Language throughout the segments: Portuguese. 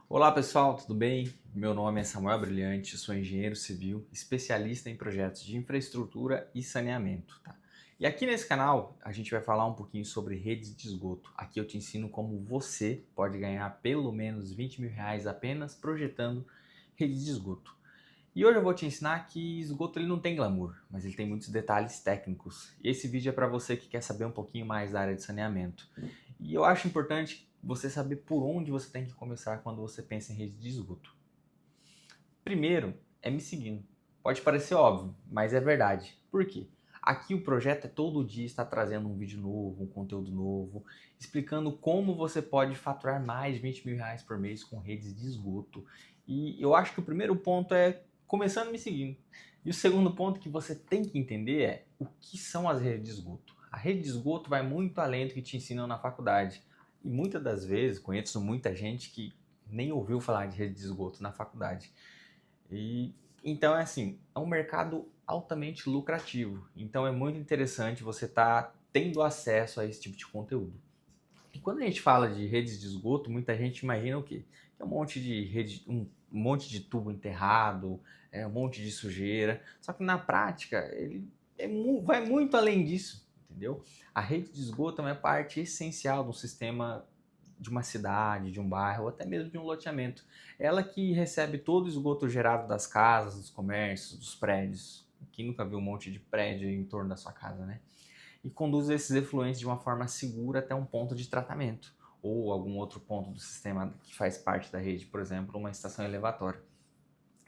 Olá pessoal, tudo bem? Meu nome é Samuel Brilhante, sou engenheiro civil, especialista em projetos de infraestrutura e saneamento, tá? E aqui nesse canal a gente vai falar um pouquinho sobre redes de esgoto. Aqui eu te ensino como você pode ganhar pelo menos R$ 20.000 apenas projetando redes de esgoto. E hoje eu vou te ensinar que esgoto ele não tem glamour, mas ele tem muitos detalhes técnicos. E esse vídeo é para você que quer saber um pouquinho mais da área de saneamento. E eu acho importante você saber por onde você tem que começar quando você pensa em rede de esgoto. Primeiro, é me seguindo. Pode parecer óbvio, mas é verdade. Por quê? Aqui o projeto é todo dia estar trazendo um vídeo novo, um conteúdo novo, explicando como você pode faturar mais de R$ 20.000 por mês com redes de esgoto. E eu acho que o primeiro ponto é começando me seguindo. E o segundo ponto que você tem que entender é o que são as redes de esgoto. A rede de esgoto vai muito além do que te ensinam na faculdade. E muitas das vezes, conheço muita gente que nem ouviu falar de rede de esgoto na faculdade. E então é assim, é um mercado altamente lucrativo. Então é muito interessante você estar tendo acesso a esse tipo de conteúdo. E quando a gente fala de redes de esgoto, muita gente imagina o quê? Que é um monte de rede, um monte de tubo enterrado, um monte de sujeira. Só que na prática ele vai muito além disso, entendeu? A rede de esgoto é uma parte essencial do sistema de uma cidade, de um bairro, ou até mesmo de um loteamento. Ela que recebe todo o esgoto gerado das casas, dos comércios, dos prédios. Quem nunca viu um monte de prédio em torno da sua casa, né? E conduz esses efluentes de uma forma segura até um ponto de tratamento ou algum outro ponto do sistema que faz parte da rede, por exemplo, uma estação elevatória.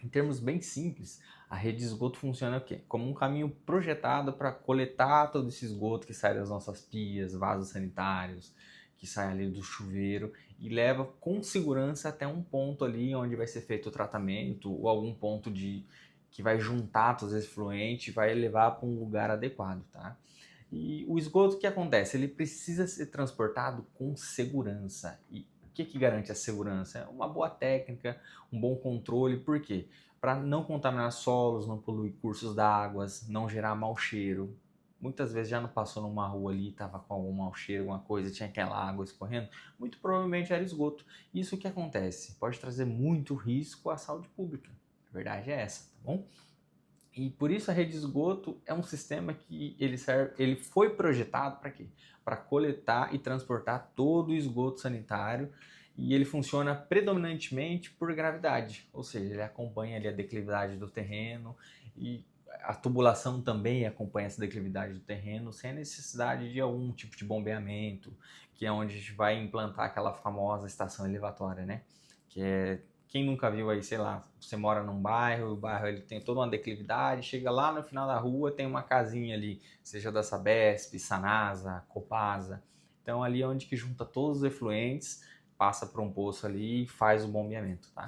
Em termos bem simples, a rede de esgoto funciona o quê? Como um caminho projetado para coletar todo esse esgoto que sai das nossas pias, vasos sanitários, que sai ali do chuveiro e leva com segurança até um ponto ali onde vai ser feito o tratamento ou algum ponto de que vai juntar todos os efluentes e vai levar para um lugar adequado, tá? E o esgoto, o que acontece? Ele precisa ser transportado com segurança. E o que garante a segurança? É uma boa técnica, um bom controle. Por quê? Para não contaminar solos, não poluir cursos d'água, não gerar mau cheiro. Muitas vezes já não passou numa rua ali, estava com algum mau cheiro, alguma coisa, tinha aquela água escorrendo. Muito provavelmente era esgoto. Isso que acontece? Pode trazer muito risco à saúde pública. A verdade é essa, tá bom? E por isso a rede de esgoto é um sistema que ele foi projetado para quê? Para coletar e transportar todo o esgoto sanitário e ele funciona predominantemente por gravidade, ou seja, ele acompanha ali a declividade do terreno e a tubulação também acompanha essa declividade do terreno sem a necessidade de algum tipo de bombeamento, que é onde a gente vai implantar aquela famosa estação elevatória, né? Que é quem nunca viu aí, sei lá, você mora num bairro, o bairro ele tem toda uma declividade, chega lá no final da rua, tem uma casinha ali, seja da Sabesp, Sanasa, Copasa. Então ali é onde que junta todos os efluentes, passa por um poço ali e faz o bombeamento, tá?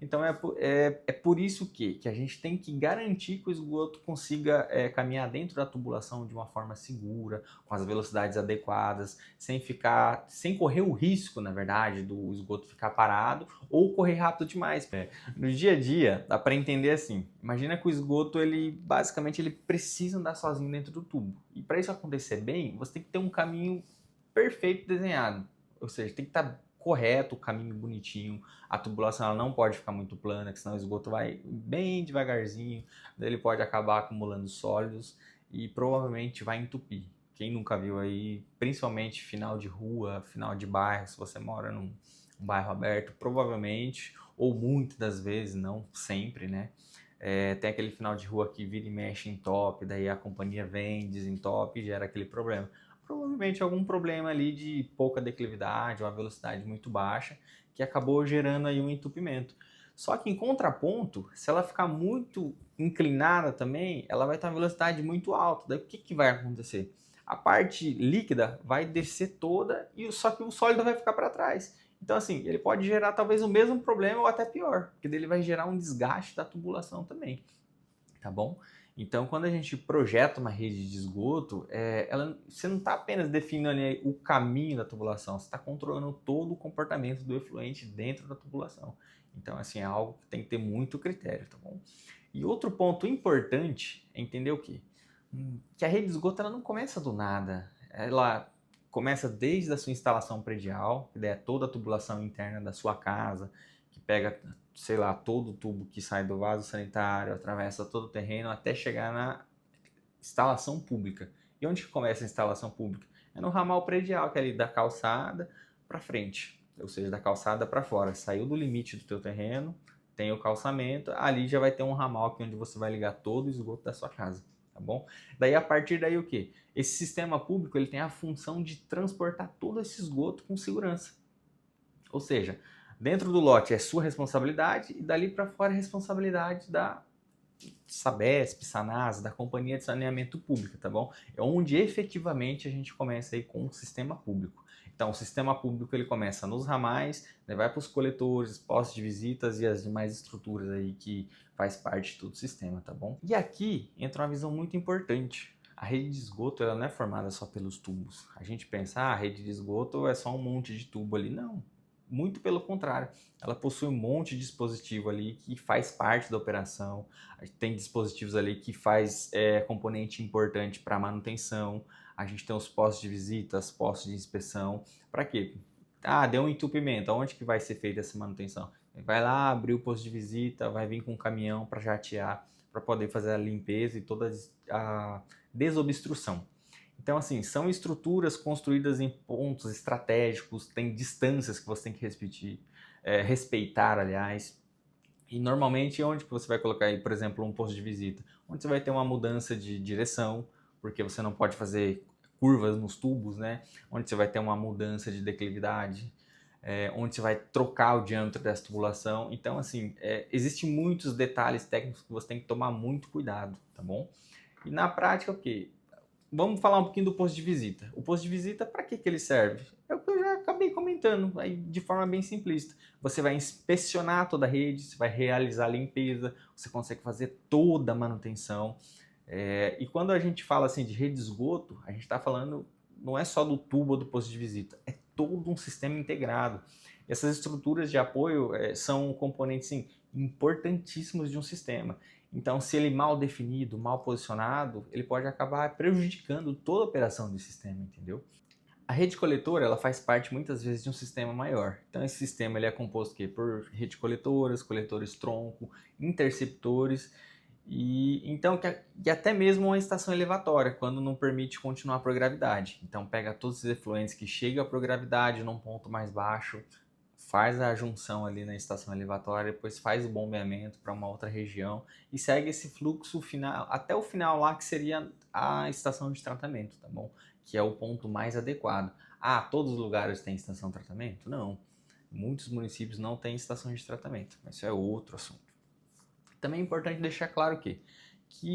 Então é por isso que a gente tem que garantir que o esgoto consiga caminhar dentro da tubulação de uma forma segura, com as velocidades adequadas, sem correr o risco, na verdade, do esgoto ficar parado ou correr rápido demais. No dia a dia, dá para entender assim. Imagina que o esgoto, ele basicamente ele precisa andar sozinho dentro do tubo. E para isso acontecer bem, você tem que ter um caminho perfeito desenhado. Ou seja, tem que estar correto, o caminho bonitinho. A tubulação ela não pode ficar muito plana, que senão o esgoto vai bem devagarzinho, daí ele pode acabar acumulando sólidos e provavelmente vai entupir. Quem nunca viu aí, principalmente final de rua, final de bairro, se você mora num um bairro aberto, provavelmente, ou muitas das vezes, não sempre, né? Tem aquele final de rua que vira e mexe em top, daí a companhia vem, desentope e gera aquele problema. Provavelmente algum problema ali de pouca declividade, uma velocidade muito baixa, que acabou gerando aí um entupimento. Só que em contraponto, se ela ficar muito inclinada também, ela vai ter uma velocidade muito alta. Daí o que vai acontecer? A parte líquida vai descer toda, e só que o sólido vai ficar para trás. Então, assim, ele pode gerar talvez o mesmo problema ou até pior, porque ele vai gerar um desgaste da tubulação também, tá bom? Então, quando a gente projeta uma rede de esgoto, você não está apenas definindo ali o caminho da tubulação, você está controlando todo o comportamento do efluente dentro da tubulação. Então, assim, é algo que tem que ter muito critério, tá bom? E outro ponto importante é entender o quê? Que a rede de esgoto ela não começa do nada. Ela começa desde a sua instalação predial, que é toda a tubulação interna da sua casa, pega, sei lá, todo o tubo que sai do vaso sanitário, atravessa todo o terreno até chegar na instalação pública. E onde que começa a instalação pública? É no ramal predial, que é ali da calçada para frente, ou seja, da calçada para fora. Saiu do limite do teu terreno, tem o calçamento, ali já vai ter um ramal aqui onde você vai ligar todo o esgoto da sua casa, tá bom? Daí a partir daí o quê? Esse sistema público ele tem a função de transportar todo esse esgoto com segurança. Ou seja, dentro do lote é sua responsabilidade e dali para fora é responsabilidade da Sabesp, Sanasa, da Companhia de Saneamento Público, tá bom? É onde efetivamente a gente começa aí com o sistema público. Então, o sistema público ele começa nos ramais, né, vai para os coletores, postos de visitas e as demais estruturas aí que faz parte de todo o sistema, tá bom? E aqui entra uma visão muito importante. A rede de esgoto ela não é formada só pelos tubos. A gente pensa, a rede de esgoto é só um monte de tubo ali. Não, muito pelo contrário. Ela possui um monte de dispositivo ali que faz parte da operação. Tem dispositivos ali que faz componente importante para manutenção. A gente tem os postos de visitas, postos de inspeção. Para quê? Ah, deu um entupimento. Aonde que vai ser feita essa manutenção? Vai lá abrir o posto de visita, vai vir com um caminhão para jatear, para poder fazer a limpeza e toda a desobstrução. Então, assim, são estruturas construídas em pontos estratégicos, tem distâncias que você tem que respeitar, aliás. E normalmente onde que você vai colocar aí, por exemplo, um posto de visita? Onde você vai ter uma mudança de direção, porque você não pode fazer curvas nos tubos, né? Onde você vai ter uma mudança de declividade, onde você vai trocar o diâmetro dessa tubulação. Então, assim, existem muitos detalhes técnicos que você tem que tomar muito cuidado, tá bom? E na prática, o quê? Vamos falar um pouquinho do posto de visita. O posto de visita, para que ele serve? É o que eu já acabei comentando, aí de forma bem simplista. Você vai inspecionar toda a rede, você vai realizar a limpeza, você consegue fazer toda a manutenção. E quando a gente fala assim de rede de esgoto, a gente está falando não é só do tubo ou do posto de visita, é todo um sistema integrado. Essas estruturas de apoio são componentes sim, importantíssimos de um sistema. Então, se ele mal definido, mal posicionado, ele pode acabar prejudicando toda a operação do sistema, entendeu? A rede coletora ela faz parte muitas vezes de um sistema maior. Então, esse sistema ele é composto por rede coletoras, coletores tronco, interceptores e até mesmo uma estação elevatória, quando não permite continuar por gravidade. Então, pega todos os efluentes que chegam por gravidade num ponto mais baixo, faz a junção ali na estação elevatória, depois faz o bombeamento para uma outra região e segue esse fluxo final até o final lá que seria a estação de tratamento, tá bom? Que é o ponto mais adequado. Ah, todos os lugares têm estação de tratamento? Não. Muitos municípios não têm estação de tratamento, mas isso é outro assunto. Também é importante deixar claro que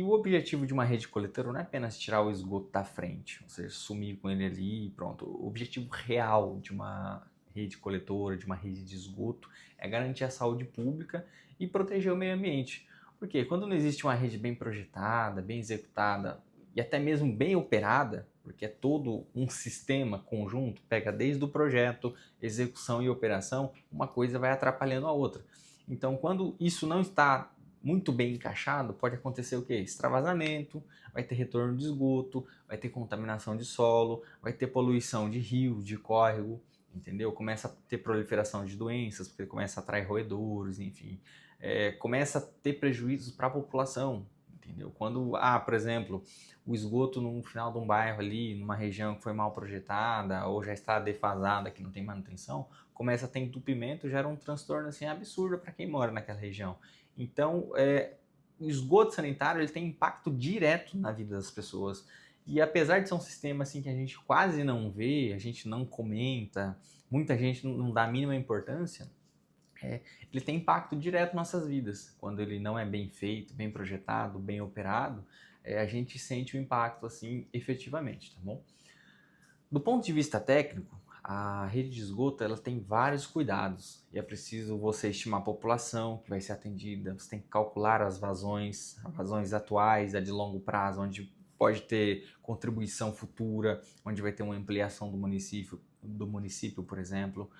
o objetivo de uma rede coletora não é apenas tirar o esgoto da frente, ou seja, sumir com ele ali e pronto. O objetivo real de uma rede coletora, de uma rede de esgoto, é garantir a saúde pública e proteger o meio ambiente. Porque quando não existe uma rede bem projetada, bem executada e até mesmo bem operada, porque é todo um sistema conjunto, pega desde o projeto, execução e operação, uma coisa vai atrapalhando a outra. Então, quando isso não está muito bem encaixado, pode acontecer o quê? Extravasamento, vai ter retorno de esgoto, vai ter contaminação de solo, vai ter poluição de rio, de córrego, entendeu? Começa a ter proliferação de doenças, porque começa a atrair roedores, enfim. Começa a ter prejuízos para a população, entendeu? Quando, por exemplo, o esgoto no final de um bairro ali, numa região que foi mal projetada ou já está defasada, que não tem manutenção, começa a ter entupimento, gera um transtorno assim absurdo para quem mora naquela região. Então, o esgoto sanitário ele tem impacto direto na vida das pessoas. E apesar de ser um sistema assim que a gente quase não vê, a gente não comenta, muita gente não dá a mínima importância, ele tem impacto direto nas nossas vidas. Quando ele não é bem feito, bem projetado, bem operado, a gente sente o impacto assim efetivamente, tá bom? Do ponto de vista técnico, a rede de esgoto ela tem vários cuidados e é preciso você estimar a população que vai ser atendida, você tem que calcular as vazões atuais, a de longo prazo, onde pode ter contribuição futura, onde vai ter uma ampliação do município, por exemplo,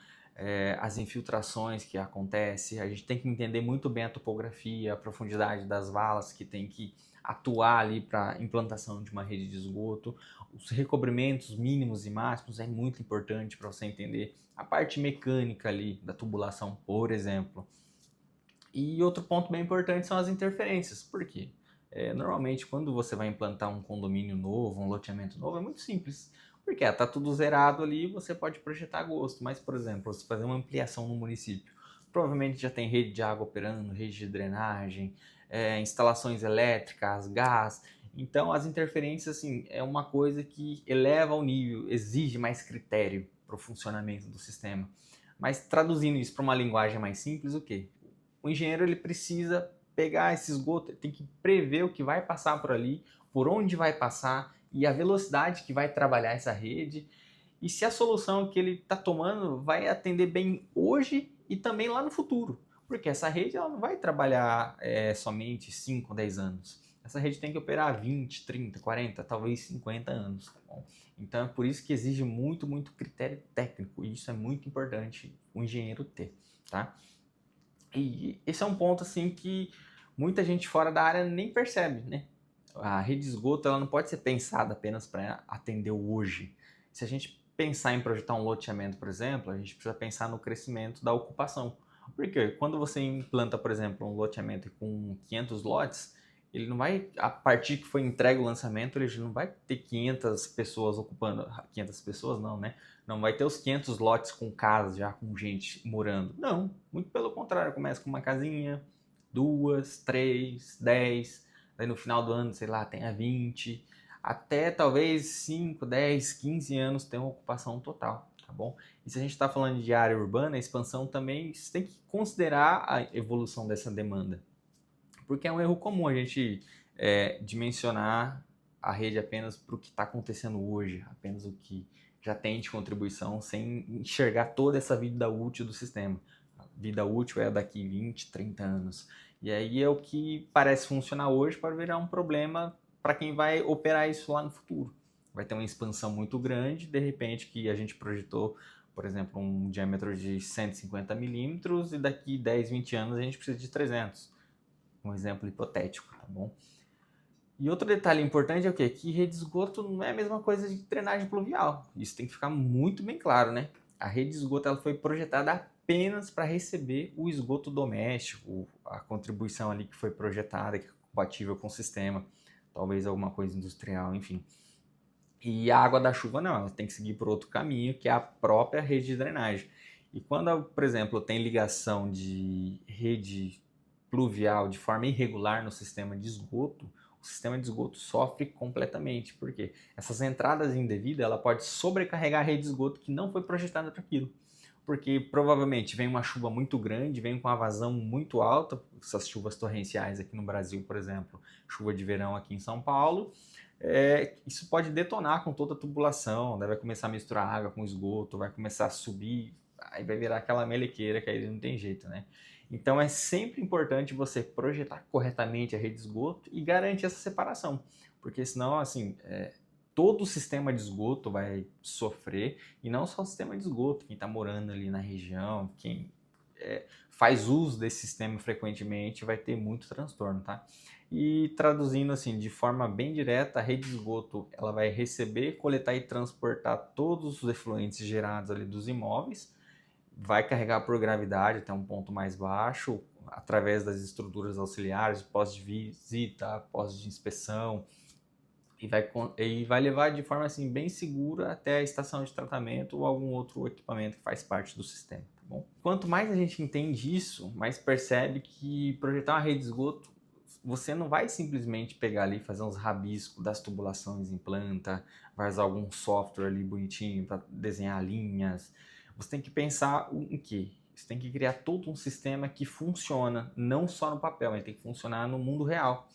as infiltrações que acontecem, a gente tem que entender muito bem a topografia, a profundidade das valas que tem que atuar ali para implantação de uma rede de esgoto, os recobrimentos mínimos e máximos é muito importante para você entender a parte mecânica ali da tubulação, por exemplo. E outro ponto bem importante são as interferências. Por quê? Normalmente, quando você vai implantar um condomínio novo, um loteamento novo, é muito simples. Porque está tudo zerado ali, você pode projetar a gosto. Mas, por exemplo, você fazer uma ampliação no município, provavelmente já tem rede de água operando, rede de drenagem, instalações elétricas, gás. Então, as interferências, assim, é uma coisa que eleva o nível, exige mais critério para o funcionamento do sistema. Mas traduzindo isso para uma linguagem mais simples, o quê? O engenheiro ele precisa pegar esse esgoto, ele tem que prever o que vai passar por ali, por onde vai passar e a velocidade que vai trabalhar essa rede e se a solução que ele está tomando vai atender bem hoje e também lá no futuro. Porque essa rede ela não vai trabalhar somente 5, 10 anos. Essa rede tem que operar 20, 30, 40, talvez 50 anos. Tá bom? Então é por isso que exige muito, muito critério técnico. E isso é muito importante o engenheiro ter. Tá? E esse é um ponto assim que muita gente fora da área nem percebe, né? A rede de esgoto ela não pode ser pensada apenas para atender o hoje. Se a gente pensar em projetar um loteamento, por exemplo, a gente precisa pensar no crescimento da ocupação. Porque quando você implanta, por exemplo, um loteamento com 500 lotes, ele não vai, a partir que foi entregue o lançamento, ele não vai ter 500 pessoas ocupando, 500 pessoas não, né? Não vai ter os 500 lotes com casas já com gente morando. Não, muito pelo contrário, começa com uma casinha, 2, 3, 10, daí no final do ano, sei lá, tenha 20, até talvez 5, 10, 15 anos tem uma ocupação total, tá bom? E se a gente está falando de área urbana, a expansão também, você tem que considerar a evolução dessa demanda. Porque é um erro comum a gente dimensionar a rede apenas para o que está acontecendo hoje, apenas o que já tem de contribuição, sem enxergar toda essa vida útil do sistema. A vida útil é daqui 20, 30 anos. E aí é o que parece funcionar hoje para virar um problema para quem vai operar isso lá no futuro. Vai ter uma expansão muito grande, de repente que a gente projetou, por exemplo, um diâmetro de 150 milímetros e daqui 10, 20 anos a gente precisa de 300. Um exemplo hipotético, tá bom? E outro detalhe importante é o quê? Que rede de esgoto não é a mesma coisa de drenagem pluvial. Isso tem que ficar muito bem claro, né? A rede de esgoto ela foi projetada apenas para receber o esgoto doméstico, a contribuição ali que foi projetada, que é compatível com o sistema, talvez alguma coisa industrial, enfim. E a água da chuva não, ela tem que seguir por outro caminho, que é a própria rede de drenagem. E quando, por exemplo, tem ligação de rede pluvial de forma irregular no sistema de esgoto, o sistema de esgoto sofre completamente, porque essas entradas indevidas ela pode sobrecarregar a rede de esgoto que não foi projetada para aquilo. Porque provavelmente vem uma chuva muito grande, vem com uma vazão muito alta, essas chuvas torrenciais aqui no Brasil, por exemplo, chuva de verão aqui em São Paulo, isso pode detonar com toda a tubulação, daí vai começar a misturar água com esgoto, vai começar a subir, aí vai virar aquela melequeira que aí não tem jeito, né? Então é sempre importante você projetar corretamente a rede de esgoto e garantir essa separação, porque senão, assim, todo o sistema de esgoto vai sofrer, e não só o sistema de esgoto, quem está morando ali na região, quem faz uso desse sistema frequentemente vai ter muito transtorno, tá? E traduzindo assim, de forma bem direta, a rede de esgoto ela vai receber, coletar e transportar todos os efluentes gerados ali dos imóveis, vai carregar por gravidade até um ponto mais baixo, através das estruturas auxiliares, pós de visita, pós de inspeção, e vai levar de forma assim, bem segura até a estação de tratamento ou algum outro equipamento que faz parte do sistema. Tá bom? Quanto mais a gente entende isso, mais percebe que projetar uma rede de esgoto, você não vai simplesmente pegar ali e fazer uns rabiscos das tubulações em planta, vai usar algum software ali bonitinho para desenhar linhas. Você tem que pensar em quê? Você tem que criar todo um sistema que funciona, não só no papel, ele tem que funcionar no mundo real.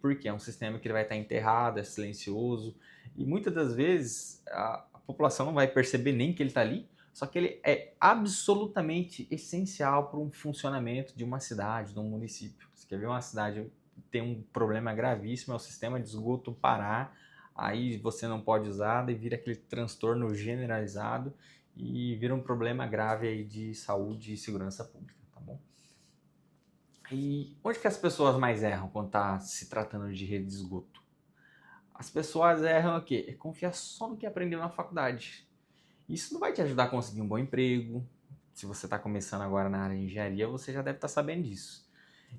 Porque é um sistema que ele vai estar enterrado, é silencioso, e muitas das vezes a população não vai perceber nem que ele está ali, só que ele é absolutamente essencial para um funcionamento de uma cidade, de um município. Você quer ver uma cidade tem um problema gravíssimo, é o sistema de esgoto parar, aí você não pode usar, daí vira aquele transtorno generalizado e vira um problema grave aí de saúde e segurança pública, tá bom? E onde que as pessoas mais erram quando está se tratando de rede de esgoto? As pessoas erram o quê? É confiar só no que aprendeu na faculdade. Isso não vai te ajudar a conseguir um bom emprego, Se você está começando agora na área de engenharia, você já deve estar sabendo disso.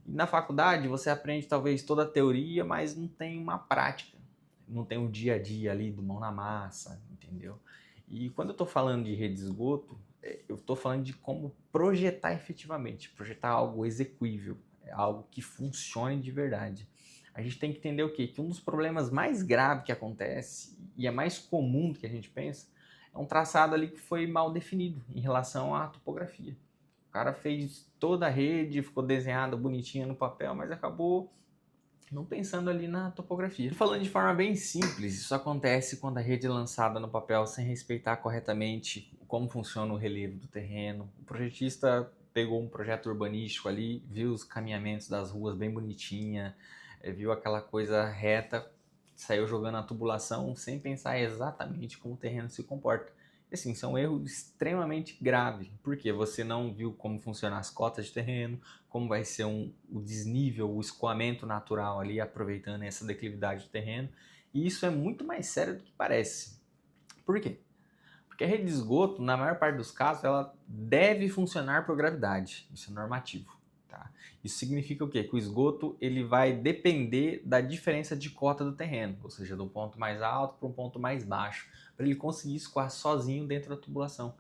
E na faculdade você aprende talvez toda a teoria, mas não tem uma prática, não tem um dia a dia ali do mão na massa, entendeu? E quando eu estou falando de rede de esgoto, eu estou falando de como projetar efetivamente, projetar algo execuível, algo que funcione de verdade. A gente tem que entender o quê? Que um dos problemas mais graves que acontece, e é mais comum do que a gente pensa, é um traçado ali que foi mal definido em relação à topografia. O cara fez toda a rede, ficou desenhada bonitinha no papel, mas acabou não pensando ali na topografia. Falando de forma bem simples, isso acontece quando a rede é lançada no papel sem respeitar corretamente como funciona o relevo do terreno. O projetista pegou um projeto urbanístico ali, viu os caminhamentos das ruas bem bonitinha, viu aquela coisa reta, saiu jogando a tubulação sem pensar exatamente como o terreno se comporta. E assim, isso é um erro extremamente grave, porque você não viu como funcionam as cotas de terreno, como vai ser o desnível, o escoamento natural ali, aproveitando essa declividade do terreno. E isso é muito mais sério do que parece. Por quê? Porque a rede de esgoto, na maior parte dos casos, ela deve funcionar por gravidade. Isso é normativo. Tá? Isso significa o quê? Que o esgoto ele vai depender da diferença de cota do terreno, ou seja, do ponto mais alto para um ponto mais baixo, para ele conseguir escoar sozinho dentro da tubulação.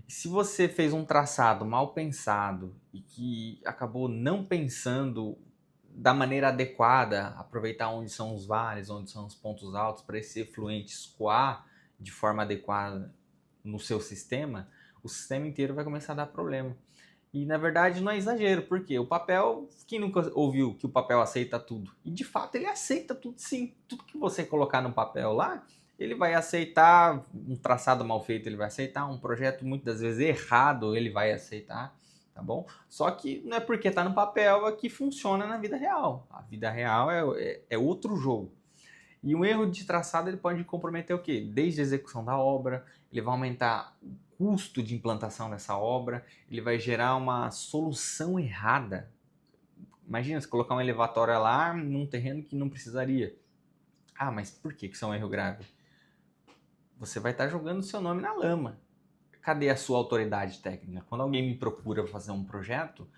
E se você fez um traçado mal pensado e que acabou não pensando da maneira adequada, aproveitar onde são os vales, onde são os pontos altos, para esse efluente escoar de forma adequada no seu sistema, o sistema inteiro vai começar a dar problema. E na verdade não é exagero, porque o papel, quem nunca ouviu que o papel aceita tudo? E de fato ele aceita tudo sim. Tudo que você colocar no papel lá, ele vai aceitar um traçado mal feito, ele vai aceitar um projeto muitas vezes errado, ele vai aceitar, tá bom? Só que não é porque está no papel que funciona na vida real. A vida real é outro jogo. E um erro de traçado ele pode comprometer o quê? Desde a execução da obra, ele vai aumentar o custo de implantação dessa obra, ele vai gerar uma solução errada. Imagina, se colocar um elevatório lá num terreno que não precisaria. Ah, mas por que isso é um erro grave? Você vai estar jogando o seu nome na lama. Cadê a sua autoridade técnica? Quando alguém me procura para fazer um projeto,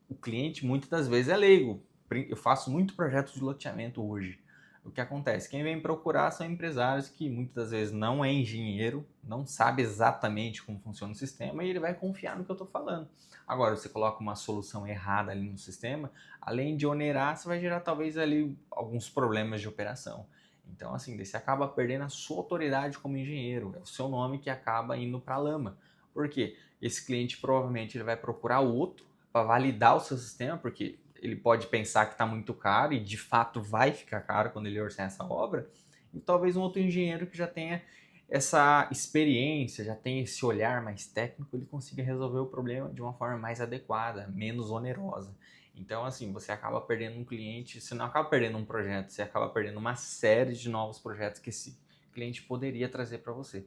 o cliente muitas das vezes é leigo. Eu faço muito projeto de loteamento hoje. O que acontece? Quem vem procurar são empresários que muitas das vezes não é engenheiro, não sabe exatamente como funciona o sistema e ele vai confiar no que eu estou falando. Agora, você coloca uma solução errada ali no sistema, além de onerar, você vai gerar talvez ali alguns problemas de operação. Então, assim, você acaba perdendo a sua autoridade como engenheiro, é o seu nome que acaba indo para a lama. Por quê? Esse cliente provavelmente ele vai procurar outro para validar o seu sistema, porque ele pode pensar que está muito caro e de fato vai ficar caro quando ele orçar essa obra, e talvez um outro engenheiro que já tenha essa experiência, já tenha esse olhar mais técnico, ele consiga resolver o problema de uma forma mais adequada, menos onerosa. Então, assim, você acaba perdendo um cliente, você não acaba perdendo um projeto, você acaba perdendo uma série de novos projetos que esse cliente poderia trazer para você.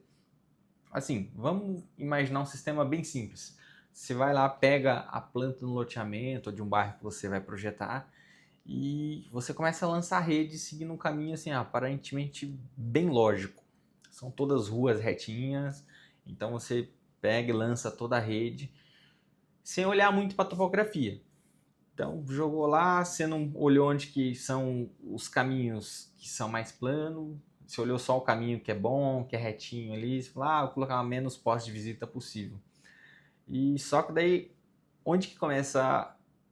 Assim, vamos imaginar um sistema bem simples. Você vai lá, pega a planta no loteamento ou de um bairro que você vai projetar e você começa a lançar a rede seguindo um caminho assim, aparentemente bem lógico. São todas ruas retinhas, então você pega e lança toda a rede sem olhar muito para a topografia. Então jogou lá, você não olhou onde que são os caminhos que são mais planos, você olhou só o caminho que é bom, que é retinho ali, você falou, vou colocar menos postos de visita possível. E só que daí, onde que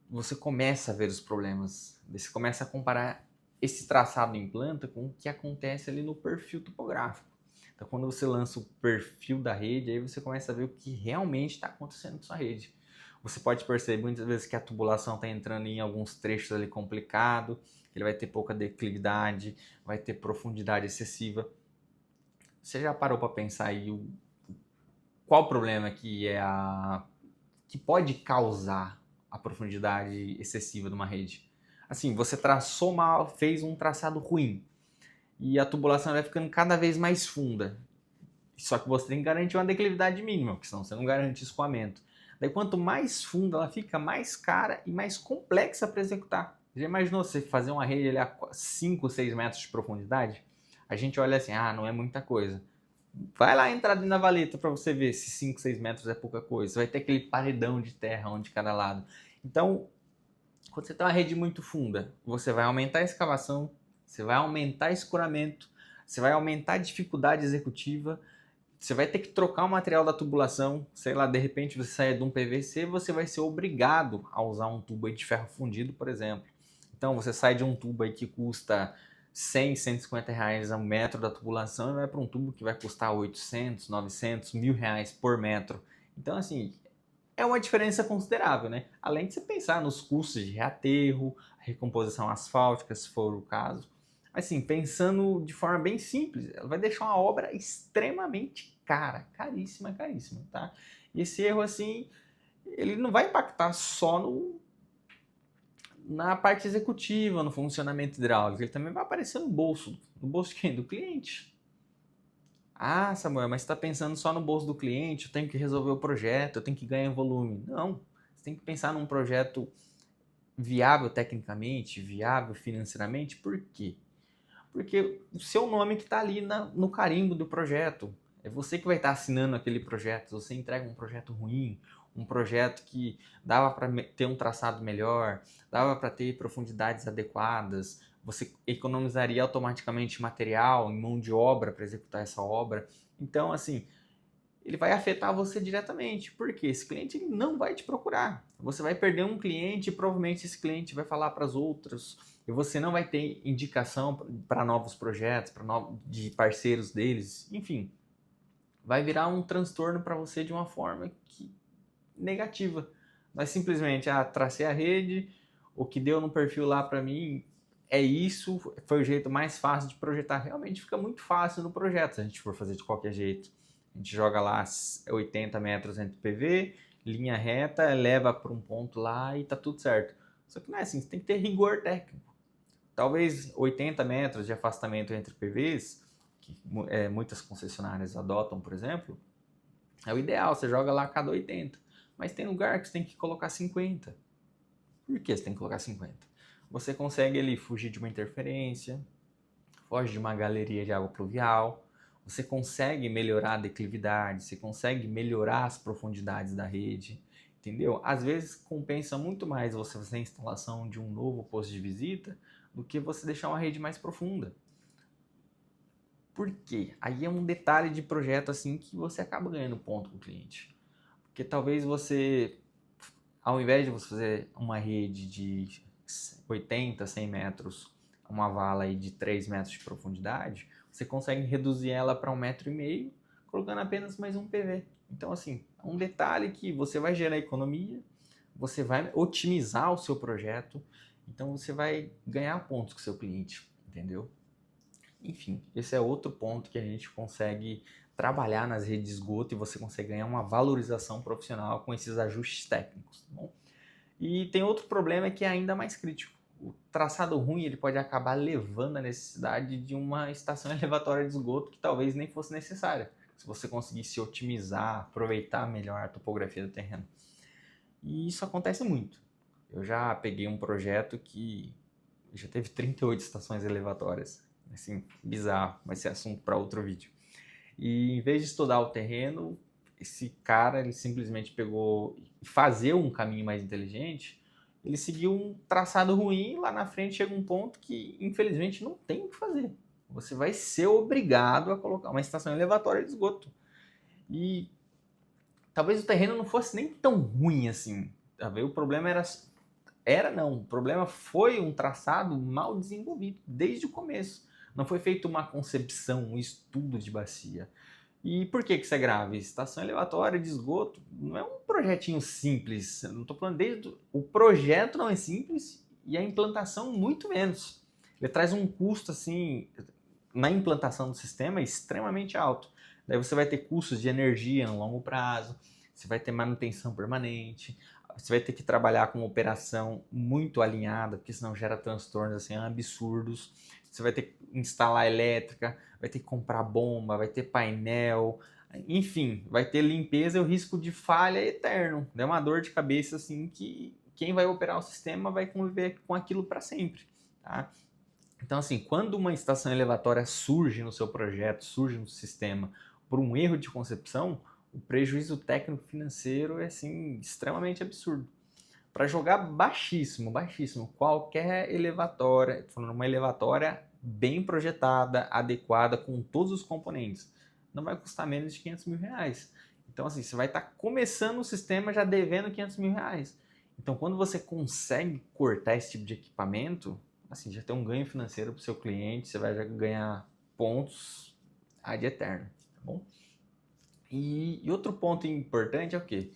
você começa a ver os problemas? Você começa a comparar esse traçado em planta com o que acontece ali no perfil topográfico. Então, quando você lança o perfil da rede, aí você começa a ver o que realmente está acontecendo com sua rede. Você pode perceber muitas vezes que a tubulação está entrando em alguns trechos ali complicado, ele vai ter pouca declividade, vai ter profundidade excessiva. Você já parou para pensar aí qual o problema que pode causar a profundidade excessiva de uma rede? Assim, você traçou mal, fez um traçado ruim e a tubulação vai ficando cada vez mais funda. Só que você tem que garantir uma declividade mínima, porque senão você não garante escoamento. Daí quanto mais funda ela fica, mais cara e mais complexa para executar. Já imaginou você fazer uma rede ali a 5, 6 metros de profundidade? A gente olha assim, não é muita coisa. Vai lá entrar dentro da valeta para você ver se 5, 6 metros é pouca coisa. Você vai ter aquele paredão de terra um de cada lado. Então, quando você tem uma rede muito funda, você vai aumentar a escavação, você vai aumentar escoramento, você vai aumentar a dificuldade executiva, você vai ter que trocar o material da tubulação, sei lá, de repente você sai de um PVC, você vai ser obrigado a usar um tubo aí de ferro fundido, por exemplo. Então você sai de um tubo aí que custa 100, 150 reais a metro da tubulação e vai para um tubo que vai custar 800, 900, R$ 1.000 por metro. Então assim, é uma diferença considerável, né? Além de você pensar nos custos de reaterro, recomposição asfáltica, se for o caso. Assim, pensando de forma bem simples, ela vai deixar uma obra extremamente cara, caríssima, caríssima, tá? E esse erro, assim, ele não vai impactar só na parte executiva, no funcionamento hidráulico, ele também vai aparecer no bolso de quem? Do cliente. Ah, Samuel, mas você está pensando só no bolso do cliente, eu tenho que resolver o projeto, eu tenho que ganhar volume. Não, você tem que pensar num projeto viável tecnicamente, viável financeiramente. Por quê? Porque o seu nome que está ali no carimbo do projeto. É você que vai estar assinando aquele projeto. Se você entrega um projeto ruim, um projeto que dava para ter um traçado melhor, dava para ter profundidades adequadas, você economizaria automaticamente material e mão de obra para executar essa obra. Então, assim, ele vai afetar você diretamente, porque esse cliente ele não vai te procurar. Você vai perder um cliente e provavelmente esse cliente vai falar para os outros e você não vai ter indicação para novos projetos, de parceiros deles, enfim, vai virar um transtorno para você de uma forma negativa. Mas simplesmente, tracei a rede, o que deu no perfil lá para mim é isso, foi o jeito mais fácil de projetar. Realmente fica muito fácil no projeto, se a gente for fazer de qualquer jeito. A gente joga lá 80 metros entre PV, linha reta, leva para um ponto lá e tá tudo certo. Só que não é assim, você tem que ter rigor técnico. Talvez 80 metros de afastamento entre PVs, que muitas concessionárias adotam, por exemplo, é o ideal, você joga lá a cada 80. Mas tem lugar que você tem que colocar 50. Por que você tem que colocar 50? Você consegue ali fugir de uma interferência, foge de uma galeria de água pluvial, você consegue melhorar a declividade, você consegue melhorar as profundidades da rede, entendeu? Às vezes compensa muito mais você fazer a instalação de um novo posto de visita do que você deixar uma rede mais profunda. Por quê? Aí é um detalhe de projeto assim que você acaba ganhando ponto com o cliente. Porque talvez você, ao invés de você fazer uma rede de 80, 100 metros, uma vala aí de 3 metros de profundidade, você consegue reduzir ela para 1,5 metro, colocando apenas mais um PV. Então, assim, é um detalhe que você vai gerar economia, você vai otimizar o seu projeto, então você vai ganhar pontos com o seu cliente, entendeu? Enfim, esse é outro ponto que a gente consegue trabalhar nas redes de esgoto e você consegue ganhar uma valorização profissional com esses ajustes técnicos, tá bom? E tem outro problema que é ainda mais crítico. O traçado ruim ele pode acabar levando a necessidade de uma estação elevatória de esgoto que talvez nem fosse necessária, se você conseguisse otimizar, aproveitar melhor a topografia do terreno. E isso acontece muito. Eu já peguei um projeto que já teve 38 estações elevatórias. Assim, bizarro, mas esse é assunto para outro vídeo. E em vez de estudar o terreno, esse cara ele simplesmente pegou e fazer um caminho mais inteligente, ele seguiu um traçado ruim, lá na frente chega um ponto que infelizmente não tem o que fazer. Você vai ser obrigado a colocar uma estação elevatória de esgoto. E talvez o terreno não fosse nem tão ruim assim. O problema o problema foi um traçado mal desenvolvido desde o começo. Não foi feita uma concepção, um estudo de bacia. E por que isso é grave? Estação elevatória de esgoto não é um projetinho simples. Eu não estou falando desde o projeto não é simples e a implantação muito menos. Ele traz um custo assim na implantação do sistema extremamente alto. Daí você vai ter custos de energia no longo prazo, você vai ter manutenção permanente, você vai ter que trabalhar com uma operação muito alinhada, porque senão gera transtornos assim absurdos. Você vai ter que instalar elétrica, vai ter que comprar bomba, vai ter painel, enfim, vai ter limpeza e o risco de falha é eterno. É uma dor de cabeça assim que quem vai operar o sistema vai conviver com aquilo para sempre, tá? Então, assim, quando uma estação elevatória surge no seu projeto, surge no sistema, por um erro de concepção, o prejuízo técnico financeiro é assim, extremamente absurdo. Para jogar baixíssimo, baixíssimo, qualquer elevatória, falando uma elevatória bem projetada, adequada, com todos os componentes, não vai custar menos de 500 mil reais. Então, assim, você vai estar começando o sistema já devendo 500 mil reais. Então, quando você consegue cortar esse tipo de equipamento, assim, já tem um ganho financeiro para o seu cliente, você vai já ganhar pontos ad eterno, tá bom? E outro ponto importante é o quê?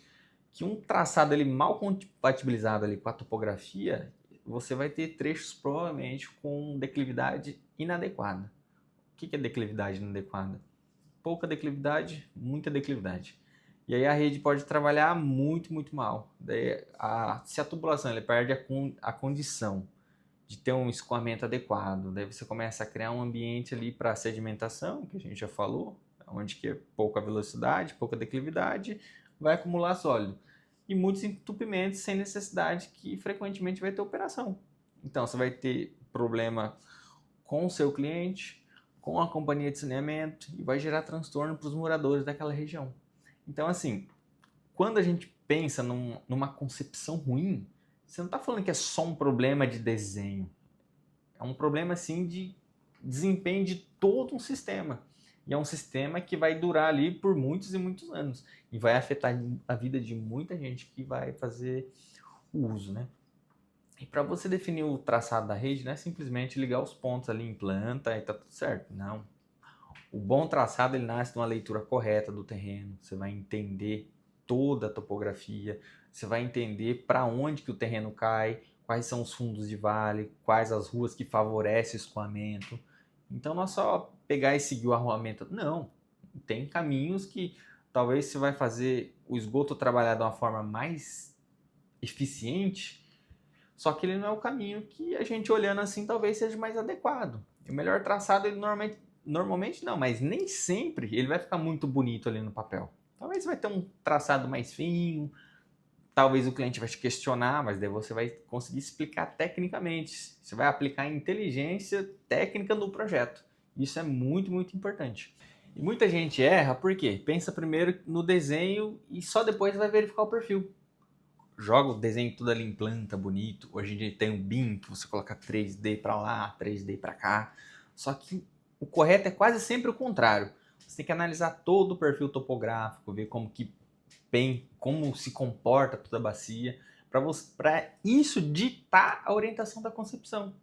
Que um traçado ele mal compatibilizado ali com a topografia, você vai ter trechos provavelmente com declividade inadequada. O que é declividade inadequada? Pouca declividade, muita declividade. E aí a rede pode trabalhar muito, muito mal. Daí, se a tubulação ele perde a condição de ter um escoamento adequado, daí você começa a criar um ambiente ali para sedimentação, que a gente já falou, onde que é pouca velocidade, pouca declividade, vai acumular sólido. E muitos entupimentos sem necessidade que frequentemente vai ter operação. Então você vai ter problema com o seu cliente, com a companhia de saneamento e vai gerar transtorno para os moradores daquela região. Então assim, quando a gente pensa numa concepção ruim, você não está falando que é só um problema de desenho. É um problema assim de desempenho de todo um sistema. E é um sistema que vai durar ali por muitos e muitos anos. E vai afetar a vida de muita gente que vai fazer o uso, né? E para você definir o traçado da rede, não é simplesmente ligar os pontos ali em planta e tá tudo certo. Não. O bom traçado ele nasce de uma leitura correta do terreno. Você vai entender toda a topografia, você vai entender para onde que o terreno cai, quais são os fundos de vale, quais as ruas que favorecem o escoamento. Então não é só pegar e seguir o arruamento. Não, tem caminhos que talvez você vai fazer o esgoto trabalhar de uma forma mais eficiente, só que ele não é o caminho que a gente olhando assim talvez seja mais adequado. O melhor traçado ele normalmente não, mas nem sempre ele vai ficar muito bonito ali no papel. Talvez você vai ter um traçado mais fino, talvez o cliente vai te questionar, mas daí você vai conseguir explicar tecnicamente. Você vai aplicar a inteligência técnica no projeto. Isso é muito, muito importante. E muita gente erra porque pensa primeiro no desenho e só depois vai verificar o perfil. Joga o desenho tudo ali em planta, bonito. Hoje em dia tem um BIM que você coloca 3D para lá, 3D para cá. Só que o correto é quase sempre o contrário. Você tem que analisar todo o perfil topográfico, ver como se comporta toda a bacia, para isso ditar a orientação da concepção.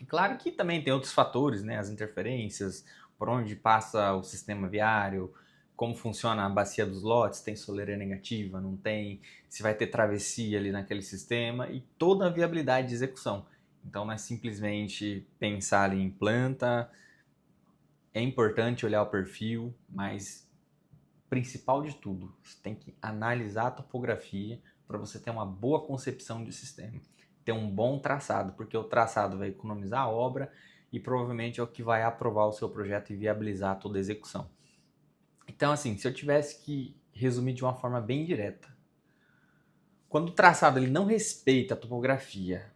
E claro que também tem outros fatores, né? As interferências, por onde passa o sistema viário, como funciona a bacia dos lotes, tem soleira negativa, não tem, se vai ter travessia ali naquele sistema e toda a viabilidade de execução. Então não é simplesmente pensar ali em planta, é importante olhar o perfil, mas principal de tudo, você tem que analisar a topografia para você ter uma boa concepção de sistema, ter um bom traçado, porque o traçado vai economizar a obra e provavelmente é o que vai aprovar o seu projeto e viabilizar toda a execução. Então, assim, se eu tivesse que resumir de uma forma bem direta, quando o traçado ele não respeita a topografia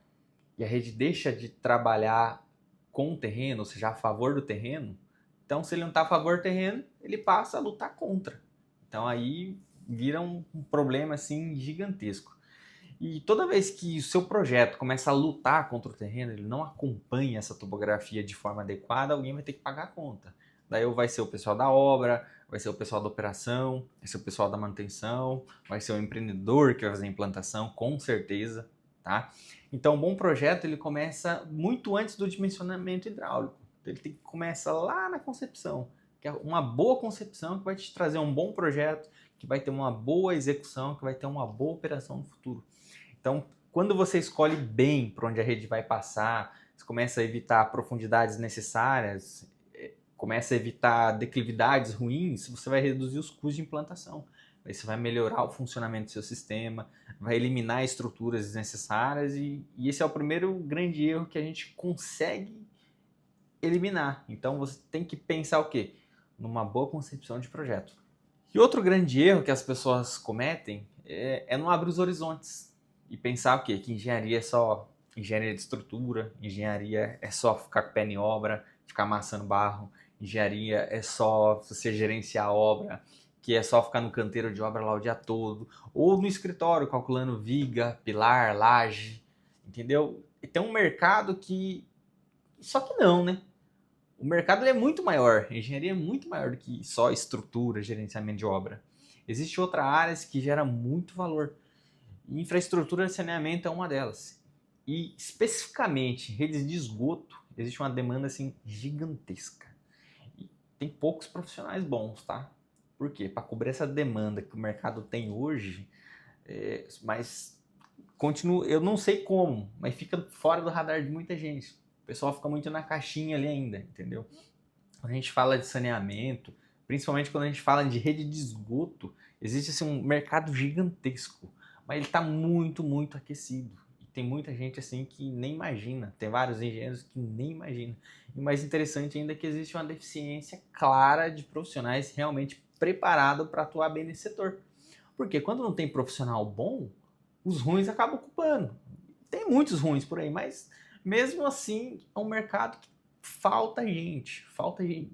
e a rede deixa de trabalhar com o terreno, ou seja, a favor do terreno, então se ele não está a favor do terreno, ele passa a lutar contra. Então aí vira um problema assim gigantesco. E toda vez que o seu projeto começa a lutar contra o terreno, ele não acompanha essa topografia de forma adequada, alguém vai ter que pagar a conta. Daí vai ser o pessoal da obra, vai ser o pessoal da operação, vai ser o pessoal da manutenção, vai ser o empreendedor que vai fazer a implantação, com certeza, tá? Então, um bom projeto ele começa muito antes do dimensionamento hidráulico. Ele tem que começar lá na concepção, que é uma boa concepção que vai te trazer um bom projeto, que vai ter uma boa execução, que vai ter uma boa operação no futuro. Então, quando você escolhe bem para onde a rede vai passar, você começa a evitar profundidades necessárias, começa a evitar declividades ruins, você vai reduzir os custos de implantação. Aí você vai melhorar o funcionamento do seu sistema, vai eliminar estruturas desnecessárias e esse é o primeiro grande erro que a gente consegue eliminar. Então você tem que pensar o quê? Numa boa concepção de projeto. E outro grande erro que as pessoas cometem é não abrir os horizontes e pensar o quê? Que engenharia é só engenharia de estrutura, engenharia é só ficar com o pé em obra, ficar amassando barro. engenharia é só você gerenciar a obra, que é só ficar no canteiro de obra lá o dia todo, ou no escritório calculando viga, pilar, laje, entendeu? E tem um mercado que... Só que não, né? O mercado ele é muito maior, a engenharia é muito maior do que só estrutura, gerenciamento de obra. Existem outras áreas que geram muito valor. E infraestrutura de saneamento é uma delas. E especificamente redes de esgoto, existe uma demanda assim gigantesca. E tem poucos profissionais bons, tá? Por quê? Para cobrir essa demanda que o mercado tem hoje, mas continua, eu não sei como, mas fica fora do radar de muita gente. O pessoal fica muito na caixinha ali ainda, entendeu? Quando a gente fala de saneamento, principalmente quando a gente fala de rede de esgoto, existe assim, um mercado gigantesco, mas ele está muito, muito aquecido. E tem muita gente assim que nem imagina, tem vários engenheiros que nem imaginam. E o mais interessante ainda é que existe uma deficiência clara de profissionais realmente preparados para atuar bem nesse setor. Porque quando não tem profissional bom, os ruins acabam ocupando. Tem muitos ruins por aí, mas mesmo assim é um mercado que falta gente,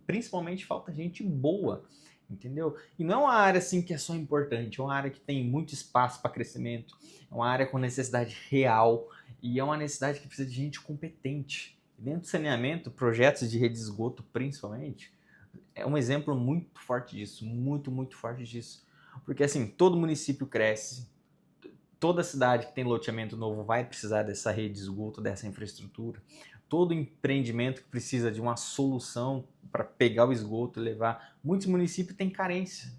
principalmente falta gente boa, entendeu? E não é uma área assim que é só importante, é uma área que tem muito espaço para crescimento, é uma área com necessidade real e é uma necessidade que precisa de gente competente. Dentro do saneamento, projetos de rede de esgoto principalmente, é um exemplo muito forte disso, muito, muito forte disso. Porque assim, todo município cresce, toda cidade que tem loteamento novo vai precisar dessa rede de esgoto, dessa infraestrutura. Todo empreendimento que precisa de uma solução para pegar o esgoto e levar. Muitos municípios têm carência.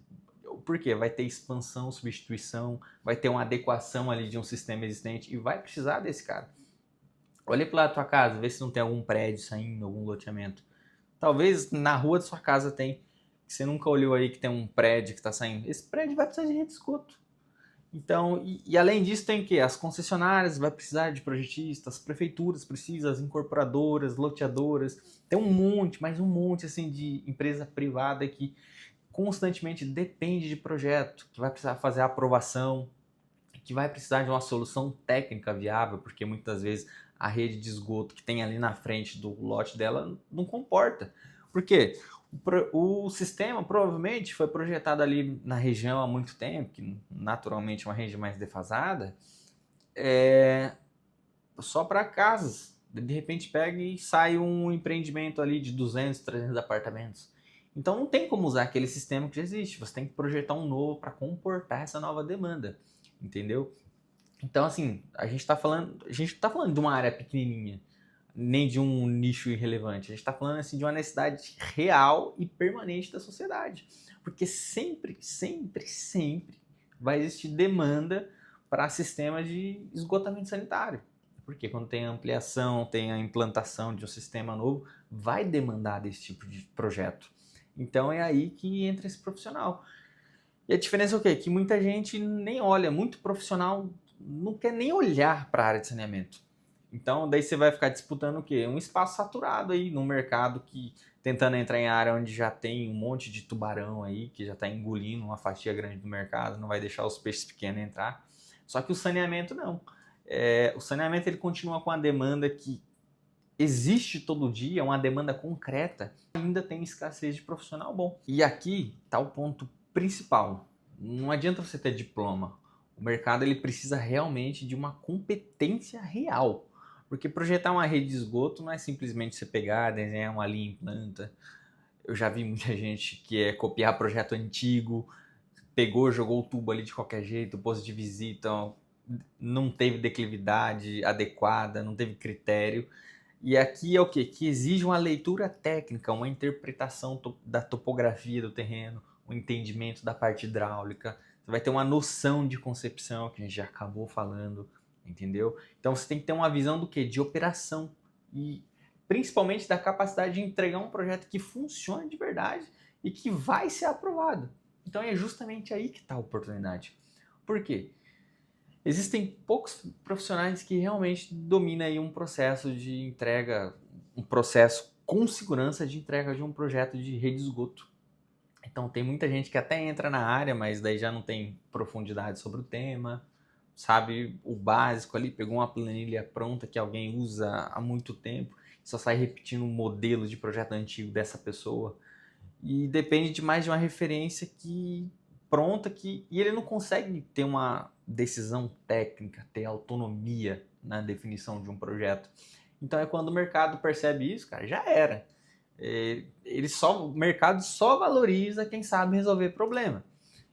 Por quê? Vai ter expansão, substituição, vai ter uma adequação ali de um sistema existente e vai precisar desse cara. Olha para a tua casa, vê se não tem algum prédio saindo, algum loteamento. Talvez na rua da sua casa tem. Você nunca olhou aí que tem um prédio que está saindo. Esse prédio vai precisar de rede de esgoto. Então, além disso tem o quê? As concessionárias vai precisar de projetistas, as prefeituras precisam, as incorporadoras, loteadoras, tem um monte, mais um monte assim de empresa privada que constantemente depende de projeto, que vai precisar fazer a aprovação, que vai precisar de uma solução técnica viável, porque muitas vezes a rede de esgoto que tem ali na frente do lote dela não comporta. Por quê? O sistema provavelmente foi projetado ali na região há muito tempo, que naturalmente é uma região mais defasada, só para casas. De repente pega e sai um empreendimento ali de 200, 300 apartamentos. Então não tem como usar aquele sistema que já existe. Você tem que projetar um novo para comportar essa nova demanda, entendeu? Então assim, a gente não tá falando de uma área pequenininha, nem de um nicho irrelevante. A gente está falando assim de uma necessidade real e permanente da sociedade. Porque sempre, sempre, sempre vai existir demanda para sistema de esgotamento sanitário. Porque quando tem a ampliação, tem a implantação de um sistema novo, vai demandar desse tipo de projeto. Então é aí que entra esse profissional. E a diferença é o quê? Que muita gente nem olha, muito profissional não quer nem olhar para a área de saneamento. Então, daí você vai ficar disputando o quê? Um espaço saturado aí no mercado que tentando entrar em área onde já tem um monte de tubarão aí, que já está engolindo uma fatia grande do mercado, não vai deixar os peixes pequenos entrar. Só que o saneamento não. O saneamento ele continua com a demanda que existe todo dia, uma demanda concreta, ainda tem escassez de profissional bom. E aqui está o ponto principal. Não adianta você ter diploma. O mercado ele precisa realmente de uma competência real. Porque projetar uma rede de esgoto não é simplesmente você pegar, desenhar uma linha em planta. Eu já vi muita gente que é copiar projeto antigo, pegou, jogou o tubo ali de qualquer jeito, posto de visita, não teve declividade adequada, não teve critério. E aqui é o quê? Que exige uma leitura técnica, uma interpretação da topografia do terreno, um entendimento da parte hidráulica. Você vai ter uma noção de concepção, que a gente já acabou falando, entendeu? Então você tem que ter uma visão do quê? De operação e principalmente da capacidade de entregar um projeto que funcione de verdade e que vai ser aprovado. Então é justamente aí que está a oportunidade. Por quê? Existem poucos profissionais que realmente dominam aí um processo de entrega, um processo com segurança de entrega de um projeto de rede de esgoto. Então tem muita gente que até entra na área, mas daí já não tem profundidade sobre o tema, sabe o básico ali, pegou uma planilha pronta que alguém usa há muito tempo, só sai repetindo um modelo de projeto antigo dessa pessoa. E depende de mais de uma referência pronta e ele não consegue ter uma decisão técnica, ter autonomia na definição de um projeto. Então é quando o mercado percebe isso, cara, já era. O mercado só valoriza quem sabe resolver problema.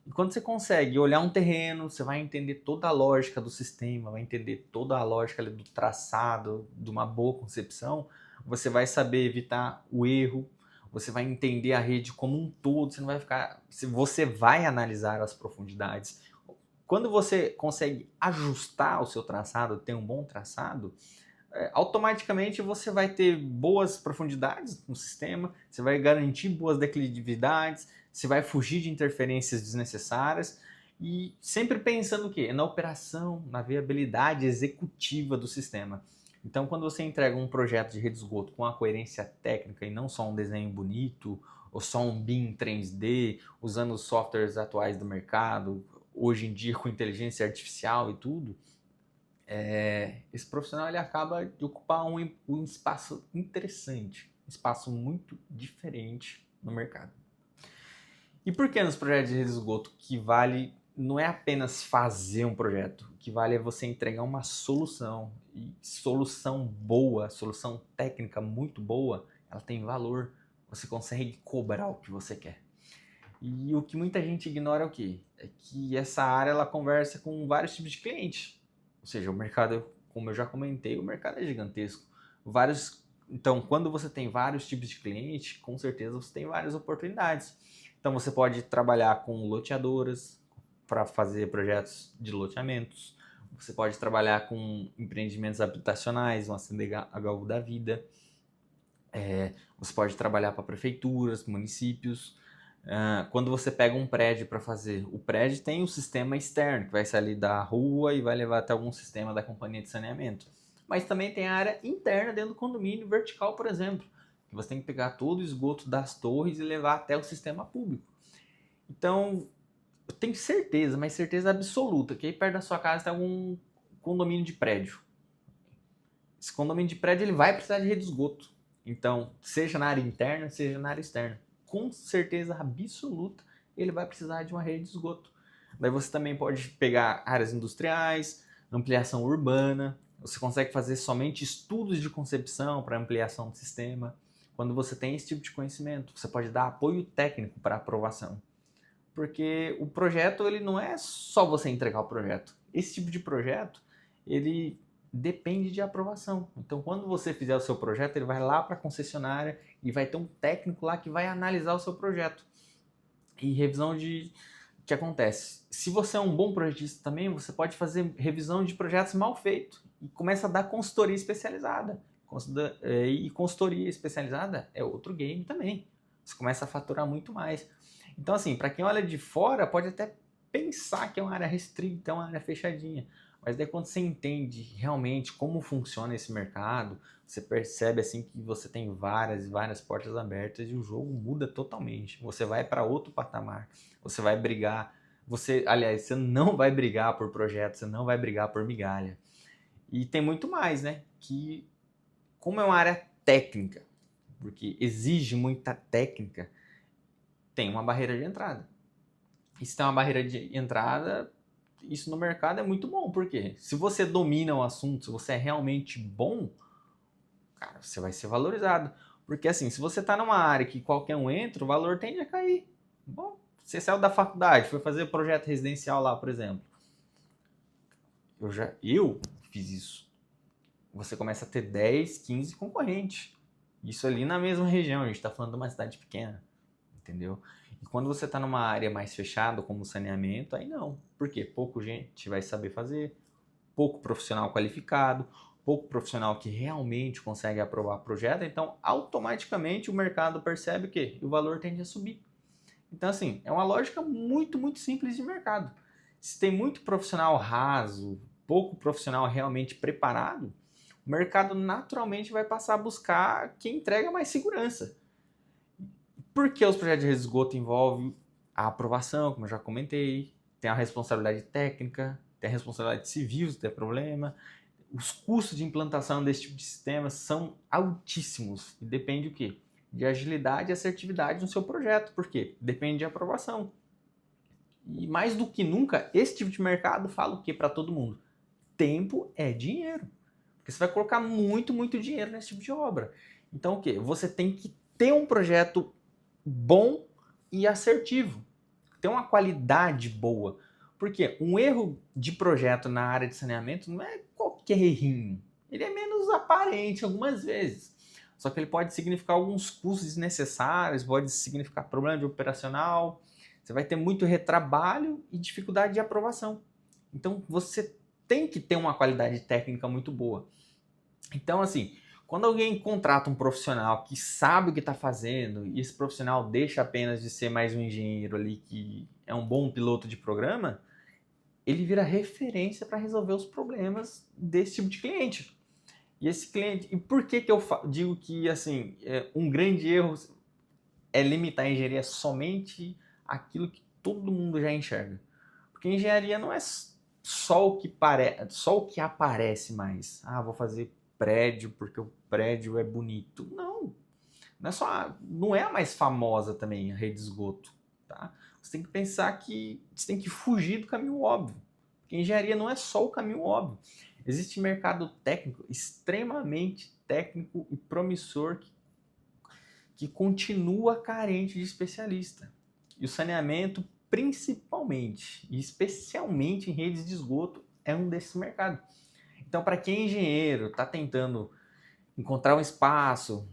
E quando você consegue olhar um terreno, você vai entender toda a lógica do sistema, vai entender toda a lógica do traçado, de uma boa concepção, você vai saber evitar o erro, você vai entender a rede como um todo, você vai analisar as profundidades. Quando você consegue ajustar o seu traçado, ter um bom traçado, automaticamente você vai ter boas profundidades no sistema, você vai garantir boas declividades, você vai fugir de interferências desnecessárias e sempre pensando o quê? Na operação, na viabilidade executiva do sistema. Então, quando você entrega um projeto de rede de esgoto com a coerência técnica e não só um desenho bonito, ou só um BIM 3D, usando os softwares atuais do mercado, hoje em dia com inteligência artificial e tudo, esse profissional ele acaba de ocupar um espaço interessante, um espaço muito diferente no mercado. E por que nos projetos de rede de esgoto que vale não é apenas fazer um projeto, o que vale é você entregar uma solução, e solução boa, solução técnica muito boa, ela tem valor, você consegue cobrar o que você quer. E o que muita gente ignora é o quê? É que essa área ela conversa com vários tipos de clientes. Ou seja, o mercado, como eu já comentei, o mercado é gigantesco. Então, quando você tem vários tipos de cliente, com certeza você tem várias oportunidades. Então, você pode trabalhar com loteadoras para fazer projetos de loteamentos. Você pode trabalhar com empreendimentos habitacionais, uma CDHU da vida. Você pode trabalhar para prefeituras, municípios. Quando você pega um prédio para fazer, o prédio tem um sistema externo, que vai sair da rua e vai levar até algum sistema da companhia de saneamento. Mas também tem a área interna dentro do condomínio vertical, por exemplo, que você tem que pegar todo o esgoto das torres e levar até o sistema público. Então, eu tenho certeza, mas certeza absoluta, que aí perto da sua casa tem algum condomínio de prédio. Esse condomínio de prédio ele vai precisar de rede de esgoto. Então, seja na área interna, seja na área externa, com certeza absoluta, ele vai precisar de uma rede de esgoto. Daí você também pode pegar áreas industriais, ampliação urbana, você consegue fazer somente estudos de concepção para ampliação do sistema. Quando você tem esse tipo de conhecimento, você pode dar apoio técnico para aprovação. Porque o projeto ele não é só você entregar o projeto. Esse tipo de projeto, ele depende de aprovação. Então, quando você fizer o seu projeto, ele vai lá para a concessionária e vai ter um técnico lá que vai analisar o seu projeto. E revisão de... O que acontece? Se você é um bom projetista também, você pode fazer revisão de projetos mal feitos e começa a dar consultoria especializada. E consultoria especializada é outro game também. Você começa a faturar muito mais. Então, assim, para quem olha de fora, pode até pensar que é uma área restrita, é uma área fechadinha. Mas daí quando você entende realmente como funciona esse mercado, você percebe assim que você tem várias e várias portas abertas e o jogo muda totalmente. Você vai para outro patamar. Você vai brigar. Aliás, você não vai brigar por projeto, você não vai brigar por migalha. E tem muito mais, né? Que como é uma área técnica, porque exige muita técnica, tem uma barreira de entrada. E se tem uma barreira de entrada, isso no mercado é muito bom, porque se você domina o assunto, se você é realmente bom, cara, você vai ser valorizado. Porque assim, se você está numa área que qualquer um entra, o valor tende a cair. Bom, você saiu da faculdade, foi fazer projeto residencial lá, por exemplo. Eu fiz isso. Você começa a ter 10, 15 concorrentes. Isso ali na mesma região, a gente está falando de uma cidade pequena, entendeu? E quando você está numa área mais fechada, como saneamento, aí não. Por quê? Pouco gente vai saber fazer, pouco profissional qualificado, pouco profissional que realmente consegue aprovar projeto, então automaticamente o mercado percebe que o valor tende a subir. Então, assim, é uma lógica muito, muito simples de mercado. Se tem muito profissional raso, pouco profissional realmente preparado, o mercado naturalmente vai passar a buscar quem entrega mais segurança. Porque os projetos de esgoto envolvem a aprovação, como eu já comentei, tem a responsabilidade técnica, tem a responsabilidade civil se der problema, os custos de implantação desse tipo de sistema são altíssimos. E depende o quê? De agilidade e assertividade no seu projeto. Por quê? Depende de aprovação. E mais do que nunca, esse tipo de mercado fala o quê para todo mundo? Tempo é dinheiro. Porque você vai colocar muito, muito dinheiro nesse tipo de obra. Então o quê? Você tem que ter um projeto bom e assertivo. Ter uma qualidade boa. Porque um erro de projeto na área de saneamento não é qualquer errinho. Ele é menos aparente algumas vezes. Só que ele pode significar alguns custos desnecessários, pode significar problema de operacional. Você vai ter muito retrabalho e dificuldade de aprovação. Então você tem que ter uma qualidade técnica muito boa. Então, assim, quando alguém contrata um profissional que sabe o que está fazendo e esse profissional deixa apenas de ser mais um engenheiro ali que é um bom piloto de programa, ele vira referência para resolver os problemas desse tipo de cliente. E esse cliente, e por que eu digo que assim, um grande erro é limitar a engenharia somente aquilo que todo mundo já enxerga? Porque engenharia não é só o que só o que aparece mais. Ah, vou fazer prédio porque o prédio é bonito. Não, não é a mais famosa também a rede de esgoto, tá? Você tem que pensar que você tem que fugir do caminho óbvio. Porque engenharia não é só o caminho óbvio. Existe mercado técnico extremamente técnico e promissor que continua carente de especialista. E o saneamento, principalmente e especialmente em redes de esgoto, é um desses mercados. Então, para quem é engenheiro, está tentando encontrar um espaço,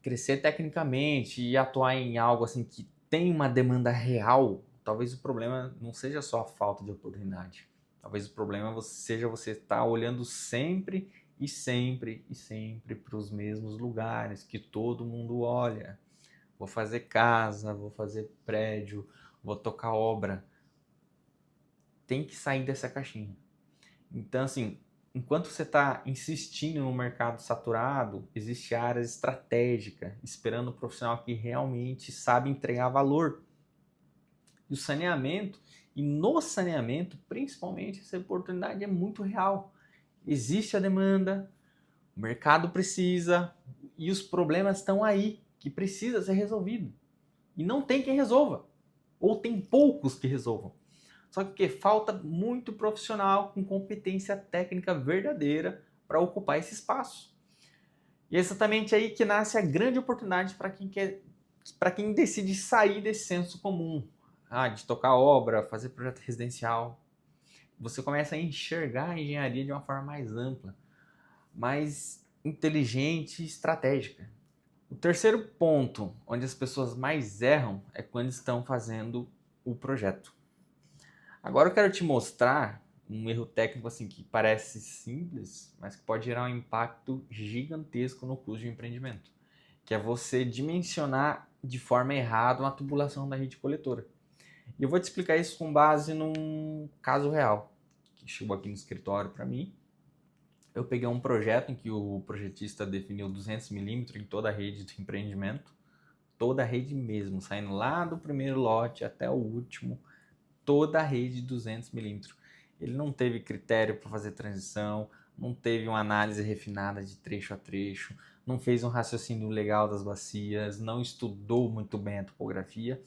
crescer tecnicamente e atuar em algo assim que tem uma demanda real, talvez o problema não seja só a falta de oportunidade. Talvez o problema seja você estar olhando sempre e sempre e sempre para os mesmos lugares que todo mundo olha. Vou fazer casa, vou fazer prédio, vou tocar obra. Tem que sair dessa caixinha. Então, assim, enquanto você está insistindo no mercado saturado, existe áreas estratégicas, esperando o profissional que realmente sabe entregar valor. E o saneamento, e no saneamento, principalmente, essa oportunidade é muito real. Existe a demanda, o mercado precisa, e os problemas estão aí, que precisa ser resolvido. E não tem quem resolva, ou tem poucos que resolvam. Só que falta muito profissional com competência técnica verdadeira para ocupar esse espaço. E é exatamente aí que nasce a grande oportunidade para quem decide sair desse senso comum, de tocar obra, fazer projeto residencial. Você começa a enxergar a engenharia de uma forma mais ampla, mais inteligente e estratégica. O terceiro ponto onde as pessoas mais erram é quando estão fazendo o projeto. Agora eu quero te mostrar um erro técnico assim que parece simples, mas que pode gerar um impacto gigantesco no custo de empreendimento, que é você dimensionar de forma errada uma tubulação da rede coletora. E eu vou te explicar isso com base num caso real, que chegou aqui no escritório para mim. Eu peguei um projeto em que o projetista definiu 200 milímetros em toda a rede do empreendimento, toda a rede mesmo, saindo lá do primeiro lote até o último, toda a rede de 200 milímetros. Ele não teve critério para fazer transição, não teve uma análise refinada de trecho a trecho, não fez um raciocínio legal das bacias, não estudou muito bem a topografia.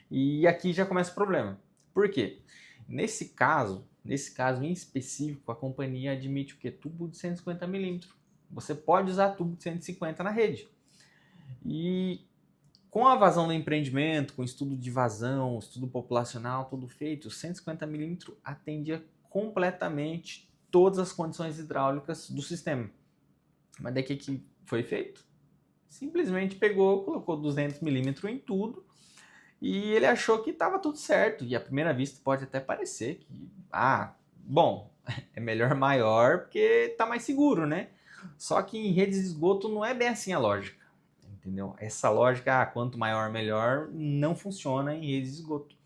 E aqui já começa o problema. Por quê? Nesse caso em específico, a companhia admite o quê? Tubo de 150 milímetros. Você pode usar tubo de 150 na rede. E com a vazão do empreendimento, com estudo de vazão, estudo populacional, tudo feito, 150 milímetros atendia completamente todas as condições hidráulicas do sistema. Mas daí o que foi feito? Simplesmente pegou, colocou 200 milímetros em tudo e ele achou que estava tudo certo. E à primeira vista pode até parecer que, bom, é melhor maior porque está mais seguro, né? Só que em redes de esgoto não é bem assim a lógica. Entendeu? Essa lógica, quanto maior, melhor, não funciona em redes de esgoto.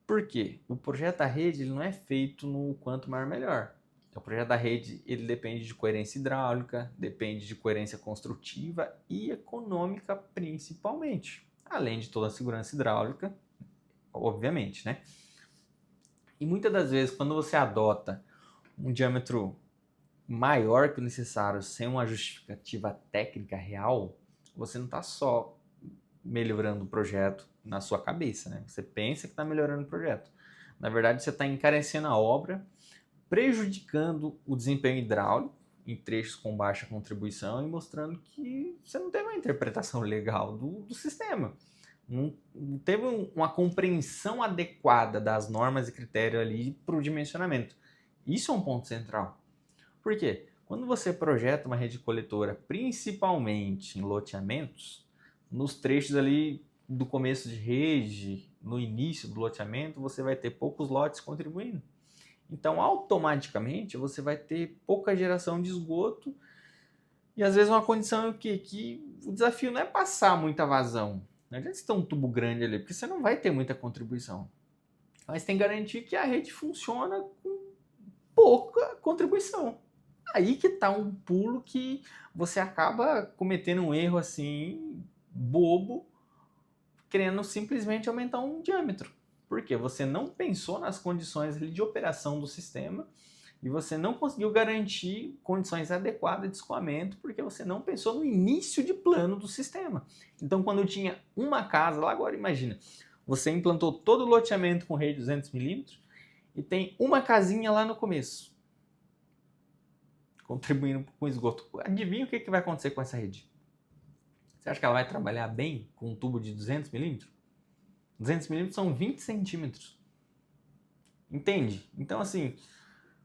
Por quê? O projeto da rede ele não é feito no quanto maior, melhor. O projeto da rede ele depende de coerência hidráulica, depende de coerência construtiva e econômica principalmente. Além de toda a segurança hidráulica, obviamente, né? E muitas das vezes, quando você adota um diâmetro maior que o necessário sem uma justificativa técnica real, você não está só melhorando o projeto na sua cabeça, né? Você pensa que está melhorando o projeto. Na verdade, você está encarecendo a obra, prejudicando o desempenho hidráulico em trechos com baixa contribuição e mostrando que você não teve uma interpretação legal do sistema. Não teve uma compreensão adequada das normas e critérios ali para o dimensionamento. Isso é um ponto central. Por quê? Quando você projeta uma rede coletora, principalmente em loteamentos, nos trechos ali do começo de rede, no início do loteamento, você vai ter poucos lotes contribuindo. Então, automaticamente, você vai ter pouca geração de esgoto e, às vezes, uma condição é o quê? Que o desafio não é passar muita vazão. Não adianta você ter um tubo grande ali, porque você não vai ter muita contribuição. Mas tem que garantir que a rede funciona com pouca contribuição. Aí que está um pulo que você acaba cometendo um erro assim, bobo, querendo simplesmente aumentar um diâmetro. Porque você não pensou nas condições de operação do sistema e você não conseguiu garantir condições adequadas de escoamento porque você não pensou no início de plano do sistema. Então, quando eu tinha uma casa lá, agora imagina, você implantou todo o loteamento com rede 200 milímetros e tem uma casinha lá no começo, contribuindo com esgoto. Adivinha o que vai acontecer com essa rede? Você acha que ela vai trabalhar bem com um tubo de 200 milímetros? 200 milímetros são 20 centímetros. Entende? Então, assim,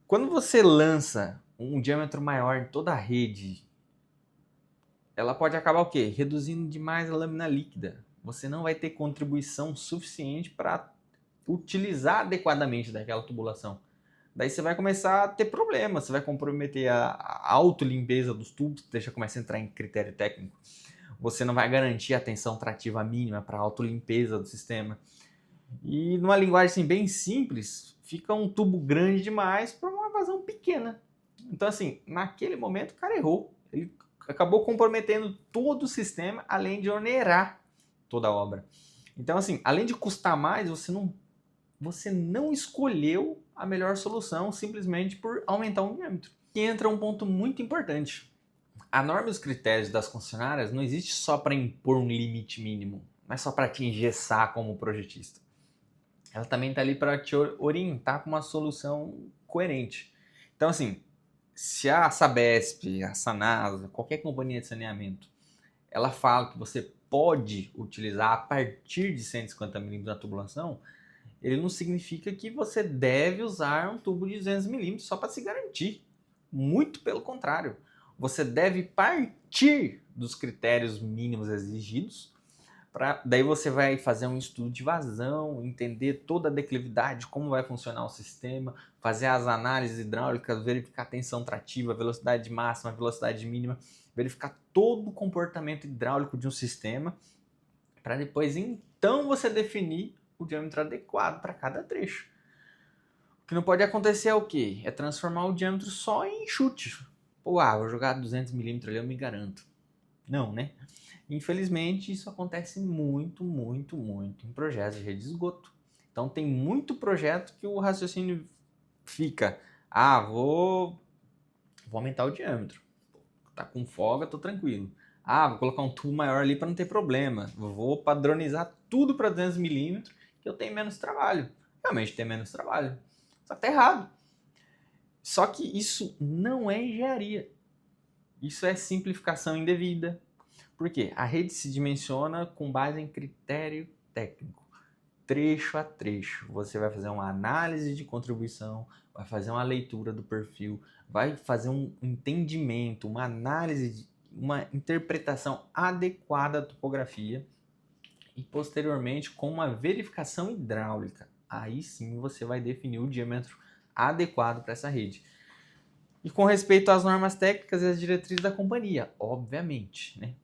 quando você lança um diâmetro maior em toda a rede, ela pode acabar o quê? Reduzindo demais a lâmina líquida. Você não vai ter contribuição suficiente para utilizar adequadamente daquela tubulação. Daí você vai começar a ter problemas, você vai comprometer a autolimpeza dos tubos, que já começa a entrar em critério técnico. Você não vai garantir a tensão trativa mínima para a autolimpeza do sistema. E numa linguagem assim, bem simples, fica um tubo grande demais para uma vazão pequena. Então, assim, naquele momento o cara errou. Ele acabou comprometendo todo o sistema, além de onerar toda a obra. Então, assim, além de custar mais, você não escolheu a melhor solução simplesmente por aumentar um diâmetro. E entra um ponto muito importante. A norma e os critérios das concessionárias não existe só para impor um limite mínimo, não é só para te engessar como projetista. Ela também está ali para te orientar com uma solução coerente. Então, assim, se a Sabesp, a Sanasa, qualquer companhia de saneamento, ela fala que você pode utilizar a partir de 150 milímetros na tubulação, ele não significa que você deve usar um tubo de 200 milímetros só para se garantir. Muito pelo contrário. Você deve partir dos critérios mínimos exigidos. Daí você vai fazer um estudo de vazão, entender toda a declividade, como vai funcionar o sistema, fazer as análises hidráulicas, verificar a tensão trativa, velocidade máxima, velocidade mínima, verificar todo o comportamento hidráulico de um sistema, para depois então você definir o diâmetro adequado para cada trecho. O que não pode acontecer é o quê? É transformar o diâmetro só em chute. Pô, vou jogar 200 milímetros ali, eu me garanto. Não, né? Infelizmente, isso acontece muito em projetos de rede de esgoto. Então, tem muito projeto que o raciocínio fica, vou aumentar o diâmetro. Tá com folga, tô tranquilo. Vou colocar um tubo maior ali para não ter problema. Vou padronizar tudo para 200 milímetros que eu tenho menos trabalho. Realmente tem menos trabalho. Só que tá errado. Só que isso não é engenharia. Isso é simplificação indevida. Por quê? A rede se dimensiona com base em critério técnico, trecho a trecho. Você vai fazer uma análise de contribuição, vai fazer uma leitura do perfil, vai fazer um entendimento, uma análise, uma interpretação adequada da topografia e, posteriormente, com uma verificação hidráulica. Aí sim você vai definir o diâmetro adequado para essa rede. E com respeito às normas técnicas e às diretrizes da companhia, obviamente, né?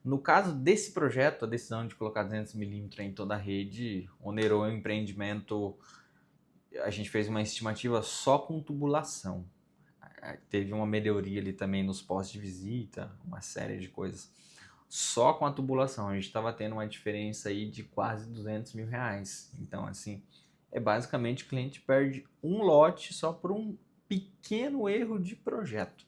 No caso desse projeto, a decisão de colocar 200 milímetros em toda a rede onerou o empreendimento. A gente fez uma estimativa só com tubulação. Teve uma melhoria ali também nos postos de visita, uma série de coisas. Só com a tubulação, a gente estava tendo uma diferença aí de quase 200 mil reais. Então, assim, basicamente o cliente perde um lote só por pequeno erro de projeto,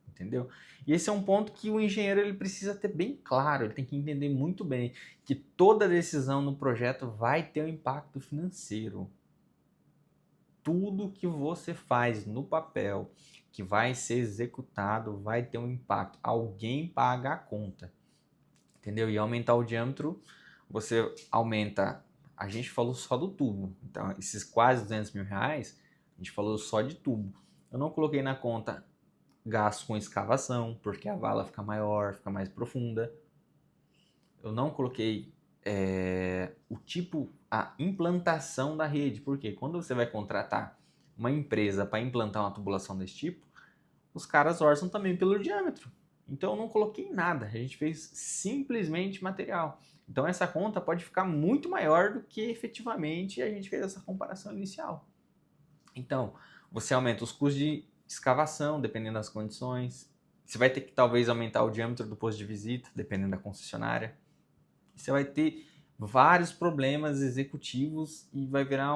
entendeu? E esse é um ponto que o engenheiro ele precisa ter bem claro, ele tem que entender muito bem que toda decisão no projeto vai ter um impacto financeiro. Tudo que você faz no papel, que vai ser executado, vai ter um impacto. Alguém paga a conta, entendeu? E aumentar o diâmetro, você aumenta. A gente falou só do tubo, então esses quase 200 mil reais, a gente falou só de tubo. Eu não coloquei na conta gasto com escavação, porque a vala fica maior, fica mais profunda. Eu não coloquei o tipo, a implantação da rede, porque quando você vai contratar uma empresa para implantar uma tubulação desse tipo, os caras orçam também pelo diâmetro. Então eu não coloquei nada, a gente fez simplesmente material. Então essa conta pode ficar muito maior do que efetivamente a gente fez essa comparação inicial. Então, você aumenta os custos de escavação, dependendo das condições. Você vai ter que talvez aumentar o diâmetro do posto de visita, dependendo da concessionária. Você vai ter vários problemas executivos e vai virar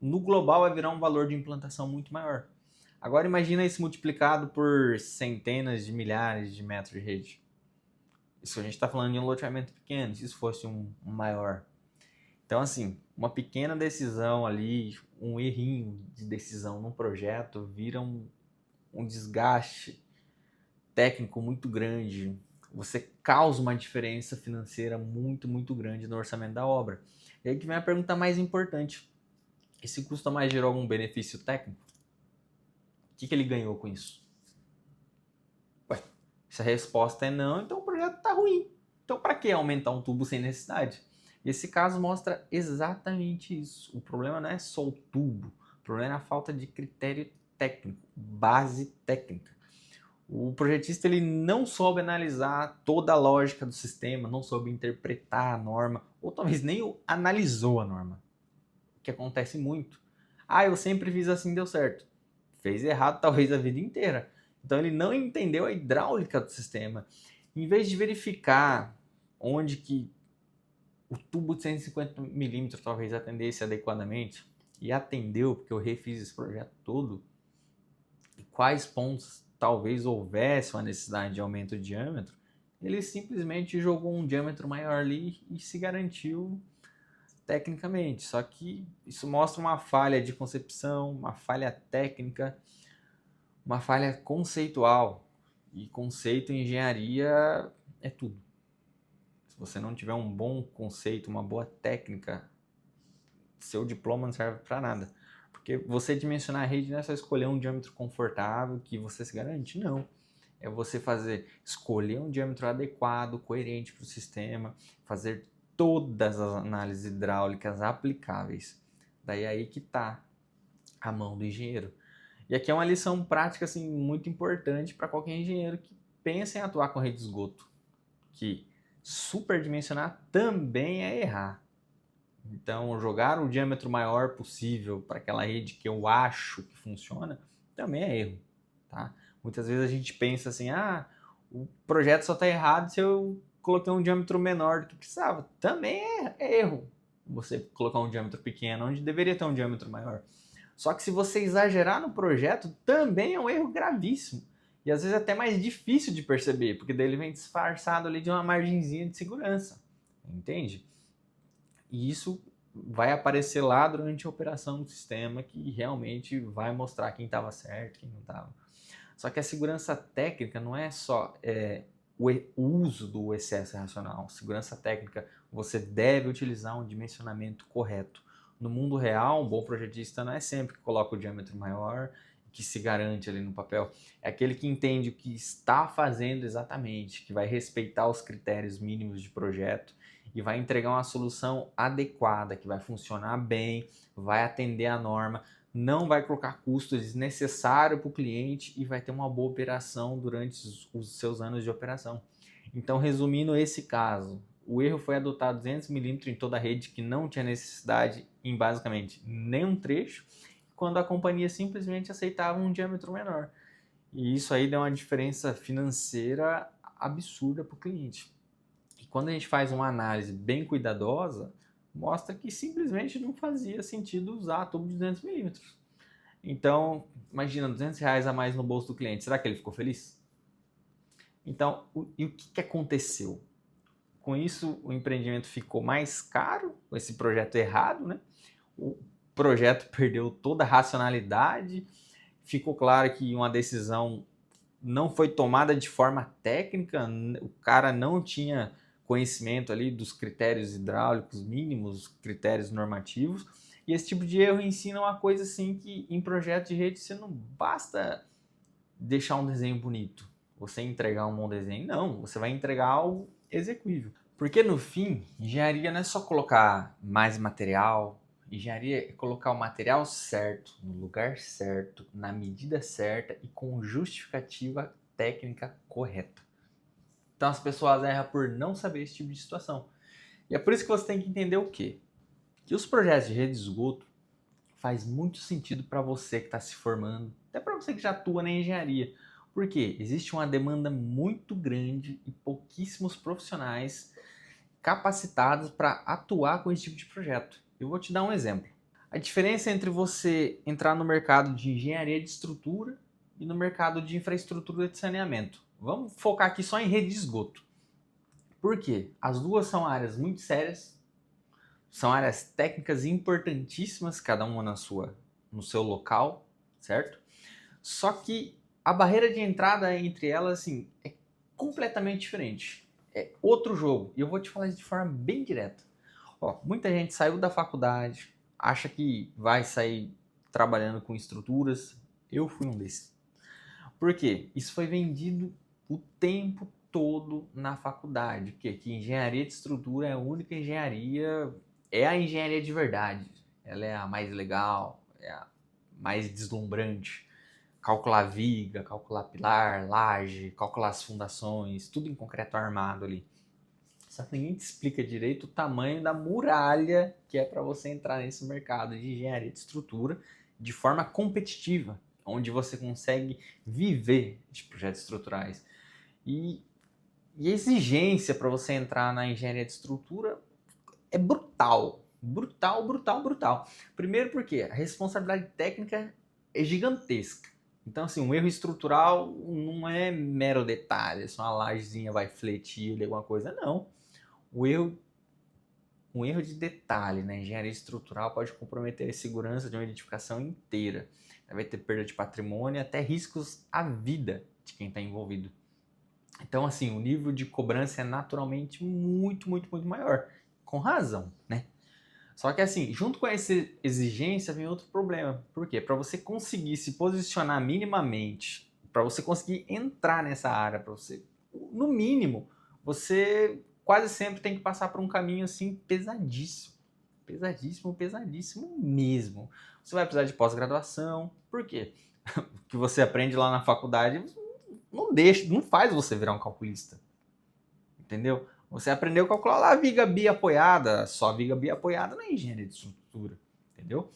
no global vai virar um valor de implantação muito maior. Agora imagina isso multiplicado por centenas de milhares de metros de rede. Isso a gente está falando de um loteamento pequeno, se isso fosse um maior. Então, assim, uma pequena decisão ali, um errinho de decisão num projeto vira um desgaste técnico muito grande. Você causa uma diferença financeira muito, muito grande no orçamento da obra. E aí que vem a pergunta mais importante. Esse custo a mais gerou algum benefício técnico? O que ele ganhou com isso? Ué, se a resposta é não, então o projeto está ruim. Então, para que aumentar um tubo sem necessidade? Esse caso mostra exatamente isso. O problema não é só o tubo, o problema é a falta de critério técnico, base técnica. O projetista ele não soube analisar toda a lógica do sistema, não soube interpretar a norma, ou talvez nem analisou a norma, o que acontece muito. Ah, eu sempre fiz assim, deu certo. Fez errado talvez a vida inteira. Então ele não entendeu a hidráulica do sistema. Em vez de verificar onde que o tubo de 150 milímetros talvez atendesse adequadamente, e atendeu, porque eu refiz esse projeto todo, e quais pontos talvez houvesse uma necessidade de aumento de diâmetro, ele simplesmente jogou um diâmetro maior ali e se garantiu tecnicamente. Só que isso mostra uma falha de concepção, uma falha técnica, uma falha conceitual. E conceito em engenharia é tudo. Se você não tiver um bom conceito, uma boa técnica, seu diploma não serve para nada. Porque você dimensionar a rede não é só escolher um diâmetro confortável que você se garante, não. É você escolher um diâmetro adequado, coerente para o sistema, fazer todas as análises hidráulicas aplicáveis. Daí é aí que está a mão do engenheiro. E aqui é uma lição prática assim, muito importante para qualquer engenheiro que pensa em atuar com rede de esgoto, que superdimensionar também é errar. Então, jogar o diâmetro maior possível para aquela rede que eu acho que funciona também é erro, tá? Muitas vezes a gente pensa assim, o projeto só está errado se eu coloquei um diâmetro menor do que precisava. Também é erro você colocar um diâmetro pequeno onde deveria ter um diâmetro maior. Só que se você exagerar no projeto, também é um erro gravíssimo. E às vezes é até mais difícil de perceber, porque daí ele vem disfarçado ali de uma margenzinha de segurança, entende? E isso vai aparecer lá durante a operação do sistema, que realmente vai mostrar quem estava certo, quem não estava. Só que a segurança técnica não é só o uso do excesso racional. Segurança técnica, você deve utilizar um dimensionamento correto. No mundo real, um bom projetista não é sempre que coloca o diâmetro maior, que se garante ali no papel. É aquele que entende o que está fazendo exatamente, que vai respeitar os critérios mínimos de projeto e vai entregar uma solução adequada, que vai funcionar bem, vai atender a norma, não vai colocar custo desnecessário para o cliente e vai ter uma boa operação durante os seus anos de operação. Então, resumindo esse caso, o erro foi adotar 200 milímetros em toda a rede que não tinha necessidade em basicamente nenhum trecho, quando a companhia simplesmente aceitava um diâmetro menor. E isso aí deu uma diferença financeira absurda para o cliente. E quando a gente faz uma análise bem cuidadosa, mostra que simplesmente não fazia sentido usar tubo de 200 milímetros. Então, imagina, R$ 200 a mais no bolso do cliente. Será que ele ficou feliz? Então, e o que aconteceu? Com isso, o empreendimento ficou mais caro, com esse projeto errado, né? O projeto perdeu toda a racionalidade, ficou claro que uma decisão não foi tomada de forma técnica, o cara não tinha conhecimento ali dos critérios hidráulicos mínimos, critérios normativos, e esse tipo de erro ensina uma coisa assim que em projeto de rede você não basta deixar um desenho bonito, você entregar um bom desenho, não, você vai entregar algo execuível. Porque no fim, engenharia não é só colocar mais material, engenharia é colocar o material certo, no lugar certo, na medida certa e com justificativa técnica correta. Então as pessoas erram por não saber esse tipo de situação. E é por isso que você tem que entender o quê? Que os projetos de rede de esgoto faz muito sentido para você que está se formando, até para você que já atua na engenharia. Porque existe uma demanda muito grande e pouquíssimos profissionais capacitados para atuar com esse tipo de projeto. Eu vou te dar um exemplo. A diferença entre você entrar no mercado de engenharia de estrutura e no mercado de infraestrutura de saneamento. Vamos focar aqui só em rede de esgoto. Por quê? As duas são áreas muito sérias, são áreas técnicas importantíssimas, cada uma no seu local, certo? Só que a barreira de entrada entre elas assim, é completamente diferente. É outro jogo. E eu vou te falar isso de forma bem direta. Ó, muita gente saiu da faculdade, acha que vai sair trabalhando com estruturas. Eu fui um desses. Por quê? Isso foi vendido o tempo todo na faculdade. Que engenharia de estrutura é a única engenharia, é a engenharia de verdade. Ela é a mais legal, é a mais deslumbrante. Calcular viga, calcular pilar, laje, calcular as fundações, tudo em concreto armado ali. Só que ninguém te explica direito o tamanho da muralha que é para você entrar nesse mercado de engenharia de estrutura de forma competitiva, onde você consegue viver de projetos estruturais. E a exigência para você entrar na engenharia de estrutura é brutal. Brutal, brutal, brutal. Primeiro porque a responsabilidade técnica é gigantesca. Então, assim, um erro estrutural não é mero detalhe, só uma lajezinha vai fletir ali, alguma coisa, não. Um erro de detalhe na engenharia estrutural pode comprometer a segurança de uma edificação inteira. Vai ter perda de patrimônio e até riscos à vida de quem está envolvido. Então, assim, o nível de cobrança é naturalmente muito, muito, muito maior. Com razão, né? Só que assim, junto com essa exigência vem outro problema. Por quê? Para você conseguir se posicionar minimamente, para você conseguir entrar nessa área, para você, no mínimo, você quase sempre tem que passar por um caminho assim pesadíssimo. Pesadíssimo, pesadíssimo mesmo. Você vai precisar de pós-graduação. Por quê? O que você aprende lá na faculdade não faz você virar um calculista. Entendeu? Você aprendeu a calcular lá a viga bi apoiada, só a viga bi apoiada na engenharia de estrutura, entendeu?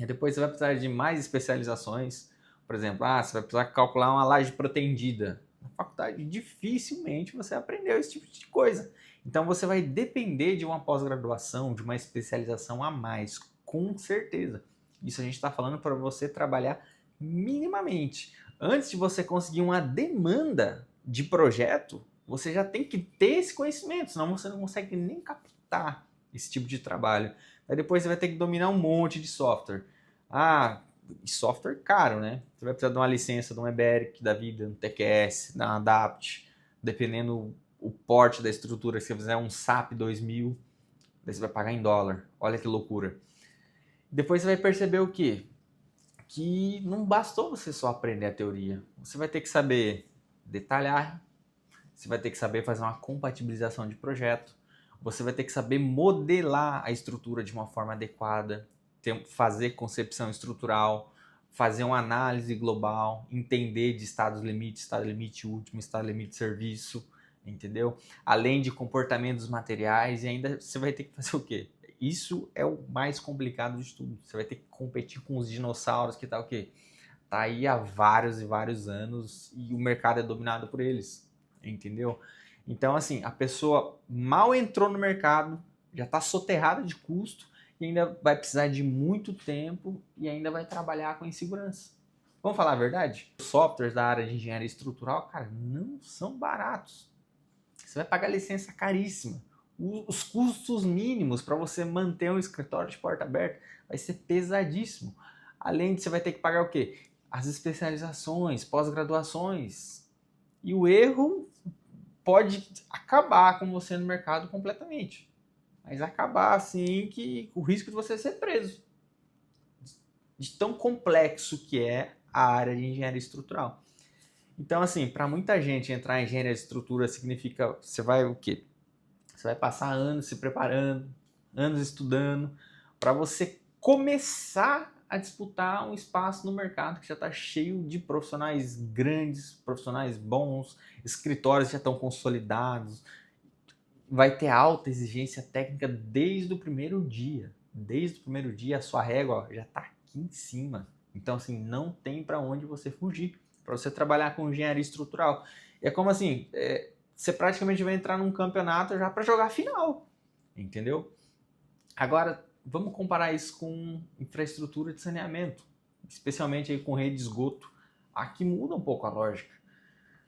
E depois você vai precisar de mais especializações, por exemplo, você vai precisar calcular uma laje protendida. Na faculdade, dificilmente você aprendeu esse tipo de coisa. Então você vai depender de uma pós-graduação, de uma especialização a mais, com certeza. Isso a gente está falando para você trabalhar minimamente. Antes de você conseguir uma demanda de projeto, você já tem que ter esse conhecimento, senão você não consegue nem captar esse tipo de trabalho. Aí depois você vai ter que dominar um monte de software. Software caro, né? Você vai precisar de uma licença de um Eberic da vida, um TQS, da Adapt, dependendo o porte da estrutura. Se você fizer um SAP 2000, daí você vai pagar em dólar. Olha que loucura. Depois você vai perceber o quê? Que não bastou você só aprender a teoria. Você vai ter que saber detalhar, você vai ter que saber fazer uma compatibilização de projeto, você vai ter que saber modelar a estrutura de uma forma adequada, fazer concepção estrutural, fazer uma análise global, entender de estado limite último, estado limite de serviço, entendeu? Além de comportamento dos materiais, e ainda você vai ter que fazer o quê? Isso é o mais complicado de tudo. Você vai ter que competir com os dinossauros que tá o quê? Tá aí há vários e vários anos e o mercado é dominado por eles, entendeu? Então, assim, a pessoa mal entrou no mercado, já está soterrada de custo e ainda vai precisar de muito tempo e ainda vai trabalhar com insegurança. Vamos falar a verdade? Os softwares da área de engenharia estrutural, cara, não são baratos. Você vai pagar licença caríssima. Os custos mínimos para você manter um escritório de porta aberta vai ser pesadíssimo. Além de você vai ter que pagar o quê? As especializações, pós-graduações. E o erro pode acabar com você no mercado completamente. Mas acabar assim que o risco de você ser preso. De tão complexo que é a área de engenharia estrutural. Então, assim, para muita gente entrar em engenharia de estrutura significa você vai o quê? Você vai passar anos se preparando, anos estudando, para você começar a disputar um espaço no mercado que já está cheio de profissionais grandes, profissionais bons, escritórios já estão consolidados. Vai ter alta exigência técnica desde o primeiro dia. Desde o primeiro dia, a sua régua já está aqui em cima. Então, assim, não tem para onde você fugir para você trabalhar com engenharia estrutural. É como assim, você praticamente vai entrar num campeonato já para jogar final, entendeu? Agora, vamos comparar isso com infraestrutura de saneamento, especialmente aí com rede de esgoto. Aqui muda um pouco a lógica.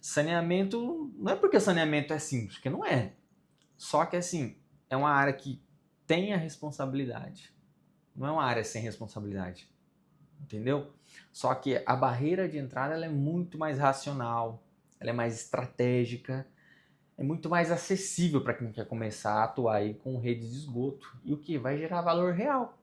Saneamento, não é porque saneamento é simples, porque não é. Só que assim, é uma área que tem a responsabilidade. Não é uma área sem responsabilidade. Entendeu? Só que a barreira de entrada ela é muito mais racional, ela é mais estratégica, é muito mais acessível para quem quer começar a atuar aí com redes de esgoto e o que vai gerar valor real.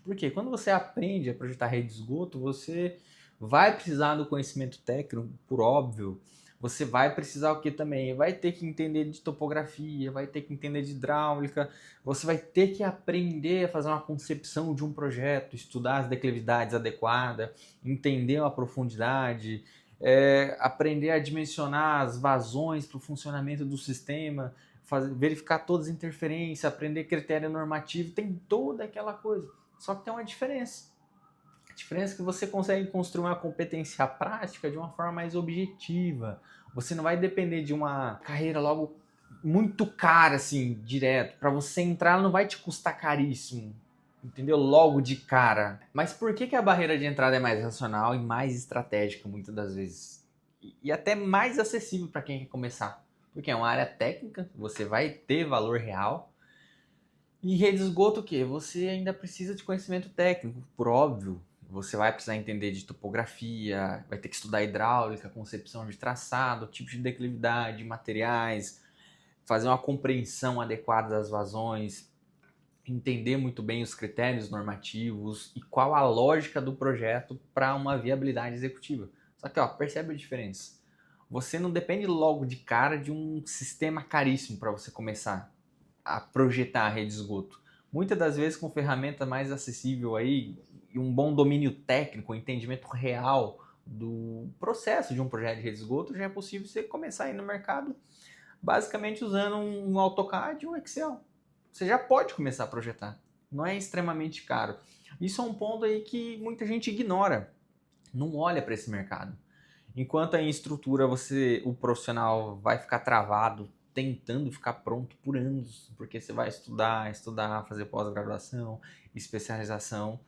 Porque quando você aprende a projetar rede de esgoto, você vai precisar do conhecimento técnico, por óbvio. Você vai precisar o que também? Vai ter que entender de topografia, vai ter que entender de hidráulica, você vai ter que aprender a fazer uma concepção de um projeto, estudar as declividades adequadas, entender a profundidade, aprender a dimensionar as vazões para o funcionamento do sistema, verificar todas as interferências, aprender critério normativo, tem toda aquela coisa. Só que tem uma diferença. A diferença é que você consegue construir uma competência prática de uma forma mais objetiva. Você não vai depender de uma carreira logo muito cara, assim, direto. Para você entrar, ela não vai te custar caríssimo, entendeu? Logo de cara. Mas por que a barreira de entrada é mais racional e mais estratégica, muitas das vezes? E até mais acessível para quem quer começar. Porque é uma área técnica, você vai ter valor real. E rede de esgoto o quê? Você ainda precisa de conhecimento técnico, por óbvio. Você vai precisar entender de topografia, vai ter que estudar hidráulica, concepção de traçado, tipo de declividade, materiais, fazer uma compreensão adequada das vazões, entender muito bem os critérios normativos e qual a lógica do projeto para uma viabilidade executiva. Só que, ó, percebe a diferença. Você não depende logo de cara de um sistema caríssimo para você começar a projetar a rede de esgoto. Muitas das vezes com ferramenta mais acessível aí e um bom domínio técnico, um entendimento real do processo de um projeto de rede de esgoto, já é possível você começar aí no mercado basicamente usando um AutoCAD e um Excel. Você já pode começar a projetar. Não é extremamente caro. Isso é um ponto aí que muita gente ignora. Não olha para esse mercado. Enquanto em estrutura o profissional vai ficar travado tentando ficar pronto por anos, porque você vai estudar, fazer pós-graduação, especialização.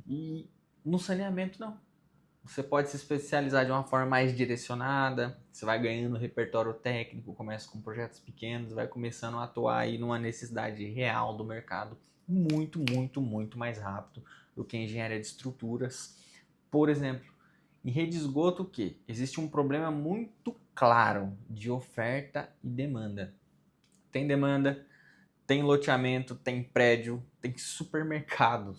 E no saneamento não. Você pode se especializar de uma forma mais direcionada, você vai ganhando repertório técnico, começa com projetos pequenos, vai começando a atuar aí numa necessidade real do mercado muito, muito, muito mais rápido do que a engenharia de estruturas. Por exemplo, em rede de esgoto, o quê? Existe um problema muito claro de oferta e demanda. Tem demanda, tem loteamento, tem prédio, tem supermercado.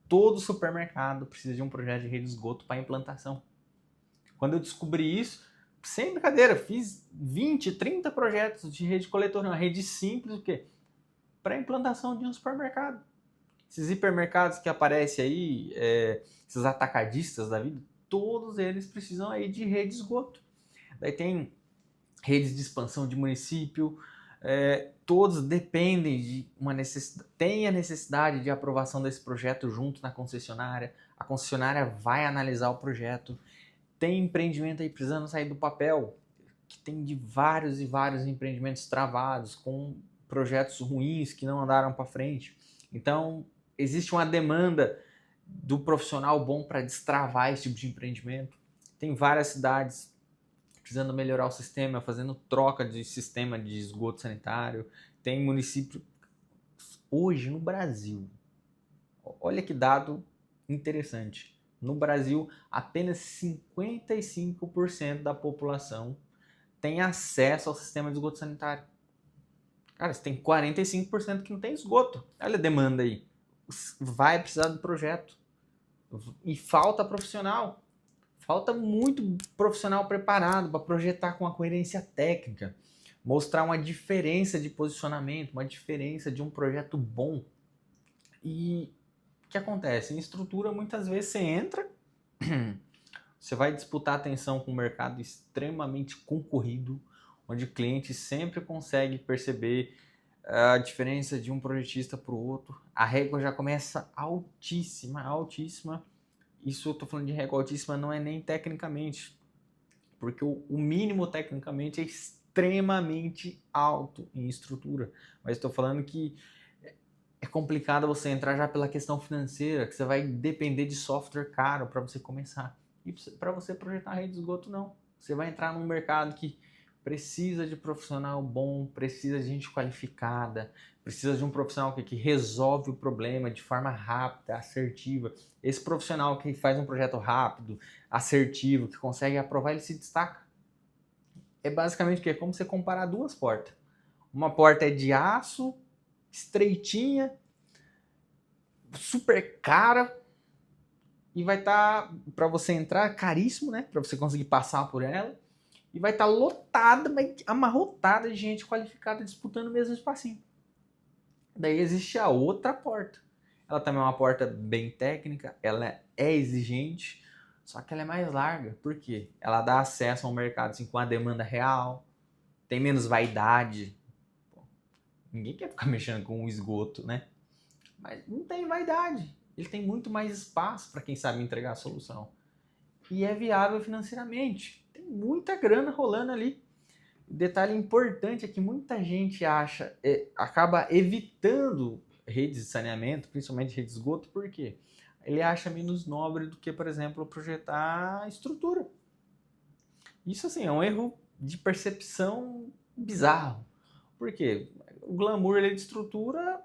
Todo supermercado precisa de um projeto de rede de esgoto para implantação. Quando eu descobri isso, sem brincadeira, fiz 20, 30 projetos de rede coletora, uma rede simples, o quê? Para implantação de um supermercado. Esses hipermercados que aparecem aí, esses atacadistas da vida, todos eles precisam aí de rede de esgoto. Daí tem redes de expansão de município, todos dependem de uma necessidade, tem a necessidade de aprovação desse projeto junto na concessionária, a concessionária vai analisar o projeto, tem empreendimento aí precisando sair do papel, que tem de vários e vários empreendimentos travados, com projetos ruins que não andaram para frente. Então, existe uma demanda do profissional bom para destravar esse tipo de empreendimento. Tem várias cidades precisando melhorar o sistema, fazendo troca de sistema de esgoto sanitário. Tem município hoje no Brasil. Olha que dado interessante. No Brasil, apenas 55% da população tem acesso ao sistema de esgoto sanitário. Cara, você tem 45% que não tem esgoto. Olha a demanda aí. Vai precisar do projeto. E falta profissional. Falta muito profissional preparado para projetar com a coerência técnica, mostrar uma diferença de posicionamento, uma diferença de um projeto bom. E o que acontece? Em estrutura, muitas vezes você entra, você vai disputar atenção com um mercado extremamente concorrido, onde o cliente sempre consegue perceber a diferença de um projetista para o outro. A régua já começa altíssima, altíssima. Isso eu estou falando de régua altíssima não é nem tecnicamente, porque o mínimo tecnicamente é extremamente alto em estrutura. Mas estou falando que é complicado você entrar já pela questão financeira, que você vai depender de software caro para você começar. E para você projetar rede de esgoto, não. Você vai entrar num mercado que precisa de profissional bom, precisa de gente qualificada, precisa de um profissional que resolve o problema de forma rápida, assertiva. Esse profissional que faz um projeto rápido, assertivo, que consegue aprovar, ele se destaca. É basicamente o que? É como você comparar duas portas. Uma porta é de aço, estreitinha, super cara, e vai estar, para você entrar, caríssimo, né? Para você conseguir passar por ela. E vai estar lotada, mas amarrotada de gente qualificada disputando o mesmo espacinho. Daí existe a outra porta. Ela também é uma porta bem técnica, ela é exigente, só que ela é mais larga. Por quê? Ela dá acesso a um mercado assim, com a demanda real, tem menos vaidade. Pô, ninguém quer ficar mexendo com o esgoto, né? Mas não tem vaidade. Ele tem muito mais espaço para quem sabe entregar a solução. E é viável financeiramente. Tem muita grana rolando ali. O detalhe importante é que muita gente acaba evitando redes de saneamento, principalmente redes de esgoto, por quê? Ele acha menos nobre do que, por exemplo, projetar estrutura. Isso, assim, é um erro de percepção bizarro. Por quê? O glamour de estrutura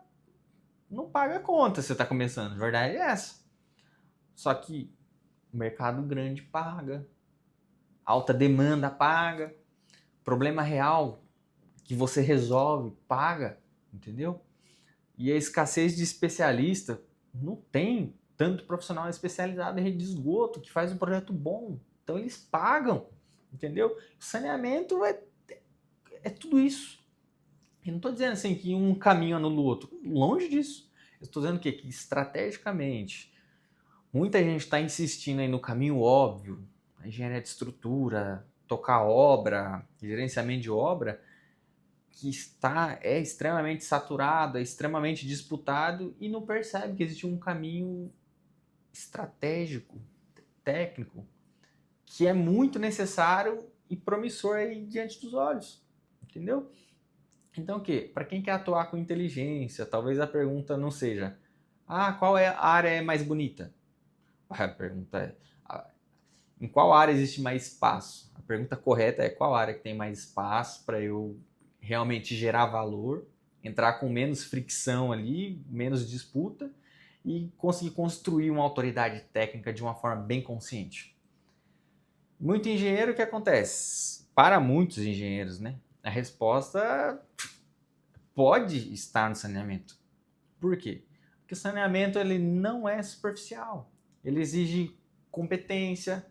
não paga conta se você está começando. A verdade é essa. Só que o mercado grande paga, alta demanda paga, problema real que você resolve paga, entendeu? E a escassez de especialista, não tem tanto profissional especializado em rede de esgoto que faz um projeto bom. Então eles pagam, entendeu? O saneamento é tudo isso. Eu não estou dizendo assim que um caminho anula o outro. Longe disso. Eu estou dizendo que estrategicamente muita gente está insistindo aí no caminho óbvio, a engenharia de estrutura, tocar obra, gerenciamento de obra, que é extremamente saturado, é extremamente disputado e não percebe que existe um caminho estratégico, técnico, que é muito necessário e promissor aí diante dos olhos, entendeu? Então o quê? Para quem quer atuar com inteligência, talvez a pergunta não seja qual é a área mais bonita? A pergunta é em qual área existe mais espaço? A pergunta correta é qual área que tem mais espaço para eu realmente gerar valor, entrar com menos fricção ali, menos disputa e conseguir construir uma autoridade técnica de uma forma bem consciente. Muito engenheiro, o que acontece? Para muitos engenheiros, né? A resposta pode estar no saneamento. Por quê? Porque o saneamento ele não é superficial. Ele exige competência,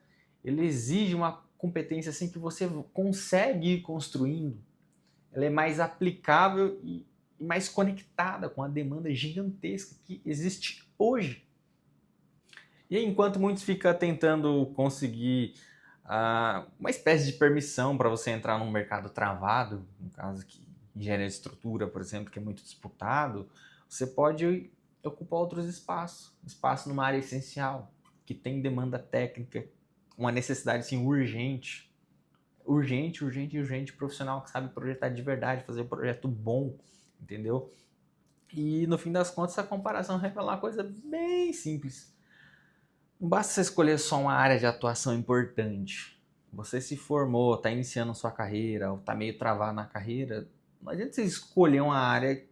ele exige uma competência assim que você consegue ir construindo. Ela é mais aplicável e mais conectada com a demanda gigantesca que existe hoje. E aí, enquanto muitos ficam tentando conseguir uma espécie de permissão para você entrar num mercado travado, no caso que engenharia de estrutura, por exemplo, que é muito disputado, você pode ocupar outros espaços, espaço numa área essencial, que tem demanda técnica, uma necessidade assim, urgente, urgente, profissional que sabe projetar de verdade, fazer um projeto bom, entendeu? E no fim das contas, a comparação revela uma coisa bem simples. Não basta você escolher só uma área de atuação importante. Você se formou, está iniciando sua carreira, ou está meio travado na carreira. Não adianta você escolher uma área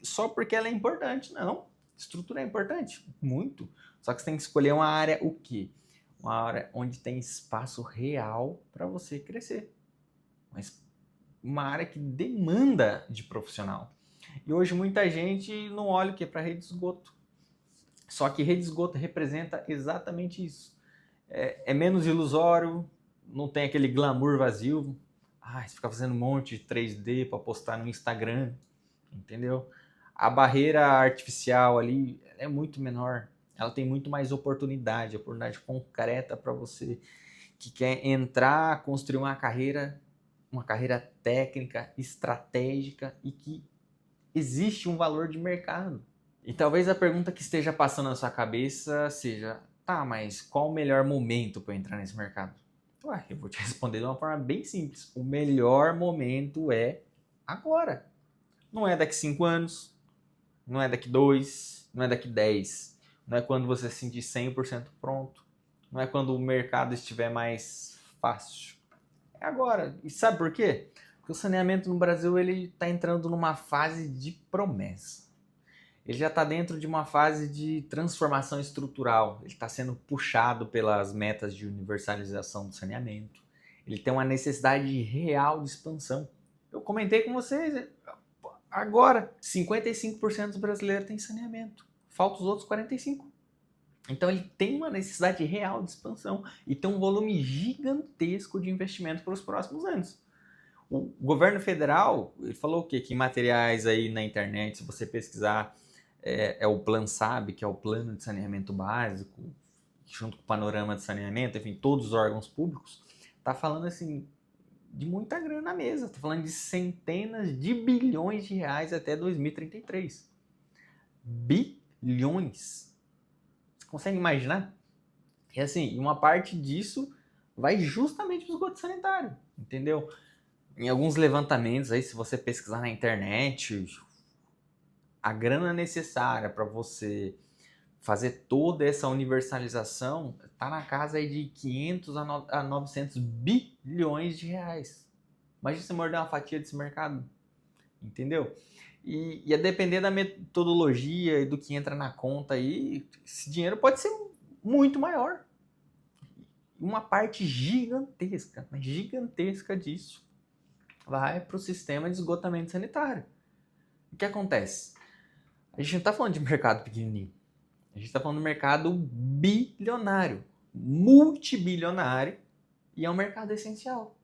só porque ela é importante, não. Estrutura é importante, muito. Só que você tem que escolher uma área o quê? Uma área onde tem espaço real para você crescer. Mas uma área que demanda de profissional. E hoje muita gente não olha o que para rede de esgoto. Só que rede de esgoto representa exatamente isso. É menos ilusório, não tem aquele glamour vazio. Você fica fazendo um monte de 3D para postar no Instagram, entendeu? A barreira artificial ali é muito menor. Ela tem muito mais oportunidade concreta para você que quer entrar, construir uma carreira técnica, estratégica e que existe um valor de mercado. E talvez a pergunta que esteja passando na sua cabeça seja: tá, mas qual o melhor momento para entrar nesse mercado? Eu vou te responder de uma forma bem simples. O melhor momento é agora. Não é daqui 5 anos, não é daqui 2, não é daqui 10. Não é quando você se sentir 100% pronto. Não é quando o mercado estiver mais fácil. É agora. E sabe por quê? Porque o saneamento no Brasil está entrando numa fase de promessa. Ele já está dentro de uma fase de transformação estrutural. Ele está sendo puxado pelas metas de universalização do saneamento. Ele tem uma necessidade real de expansão. Eu comentei com vocês, agora, 55% dos brasileiros têm saneamento. Falta os outros 45%. Então ele tem uma necessidade real de expansão e tem um volume gigantesco de investimento para os próximos anos. O governo federal, ele falou o quê? Que materiais aí na internet, se você pesquisar, é o PlanSAB, que é o Plano de Saneamento Básico, junto com o Panorama de Saneamento, enfim, todos os órgãos públicos, tá falando assim de muita grana na mesa, tá falando de centenas de bilhões de reais até 2033. Bilhões! Você consegue imaginar? E assim, uma parte disso vai justamente para o esgoto sanitário, entendeu? Em alguns levantamentos aí, se você pesquisar na internet, a grana necessária para você fazer toda essa universalização está na casa aí de 500 a 900 bilhões de reais. Imagina você morder uma fatia desse mercado, entendeu? E a depender da metodologia e do que entra na conta aí, esse dinheiro pode ser muito maior. Uma parte gigantesca, mas gigantesca disso vai para o sistema de esgotamento sanitário. O que acontece? A gente não está falando de mercado pequenininho. A gente está falando de mercado bilionário, multibilionário, e é um mercado essencial.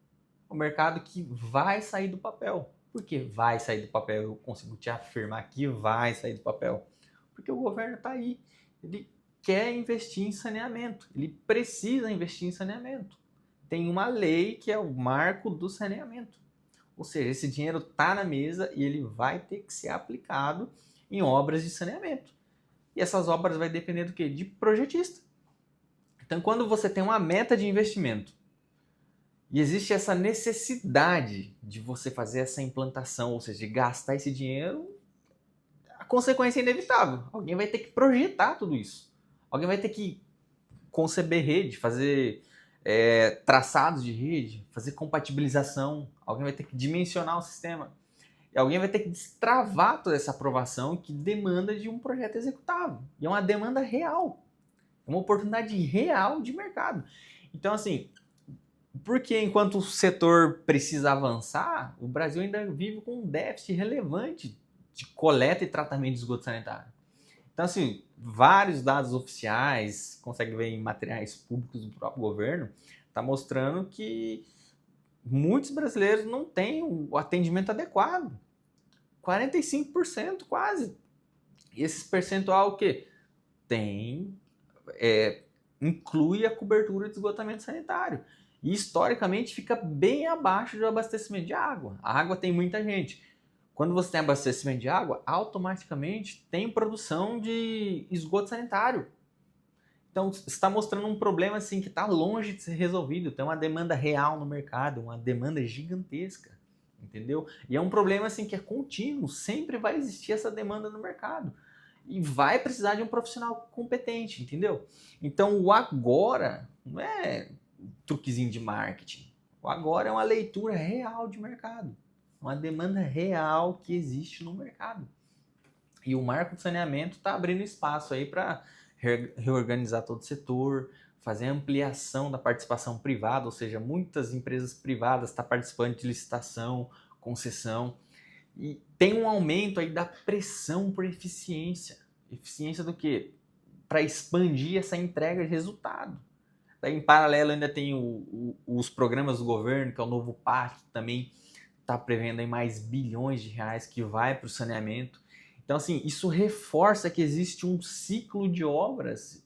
Um mercado que vai sair do papel. Por que vai sair do papel? Eu consigo te afirmar que vai sair do papel. Porque o governo está aí. Ele quer investir em saneamento. Ele precisa investir em saneamento. Tem uma lei que é o marco do saneamento. Ou seja, esse dinheiro está na mesa e ele vai ter que ser aplicado em obras de saneamento. E essas obras vai depender do quê? De projetista. Então, quando você tem uma meta de investimento e existe essa necessidade de você fazer essa implantação, ou seja, de gastar esse dinheiro, a consequência é inevitável. Alguém vai ter que projetar tudo isso. Alguém vai ter que conceber rede, fazer traçados de rede, fazer compatibilização. Alguém vai ter que dimensionar o sistema. E alguém vai ter que destravar toda essa aprovação que demanda de um projeto executável. E é uma demanda real. É uma oportunidade real de mercado. Então, assim, porque enquanto o setor precisa avançar, o Brasil ainda vive com um déficit relevante de coleta e tratamento de esgoto sanitário. Então, assim, vários dados oficiais, consegue ver em materiais públicos do próprio governo, está mostrando que muitos brasileiros não têm o atendimento adequado. 45% quase. E esse percentual o quê? Inclui a cobertura de esgotamento sanitário. E historicamente fica bem abaixo do abastecimento de água. A água tem muita gente. Quando você tem abastecimento de água, automaticamente tem produção de esgoto sanitário. Então, está mostrando um problema assim, que está longe de ser resolvido. Tem uma demanda real no mercado, uma demanda gigantesca. entendeu? E é um problema assim que é contínuo, sempre vai existir essa demanda no mercado. E vai precisar de um profissional competente, entendeu? Então o agora não é truquezinho de marketing. O agora é uma leitura real de mercado. Uma demanda real que existe no mercado. E o marco de saneamento está abrindo espaço aí para reorganizar todo o setor, fazer ampliação da participação privada, ou seja, muitas empresas privadas estão participando de licitação, concessão, e tem um aumento aí da pressão por eficiência. Eficiência do quê? Para expandir essa entrega de resultado. Daí, em paralelo, ainda tem os programas do governo, que é o novo PAC, que também está prevendo aí mais bilhões de reais que vai para o saneamento. Então, assim, isso reforça que existe um ciclo de obras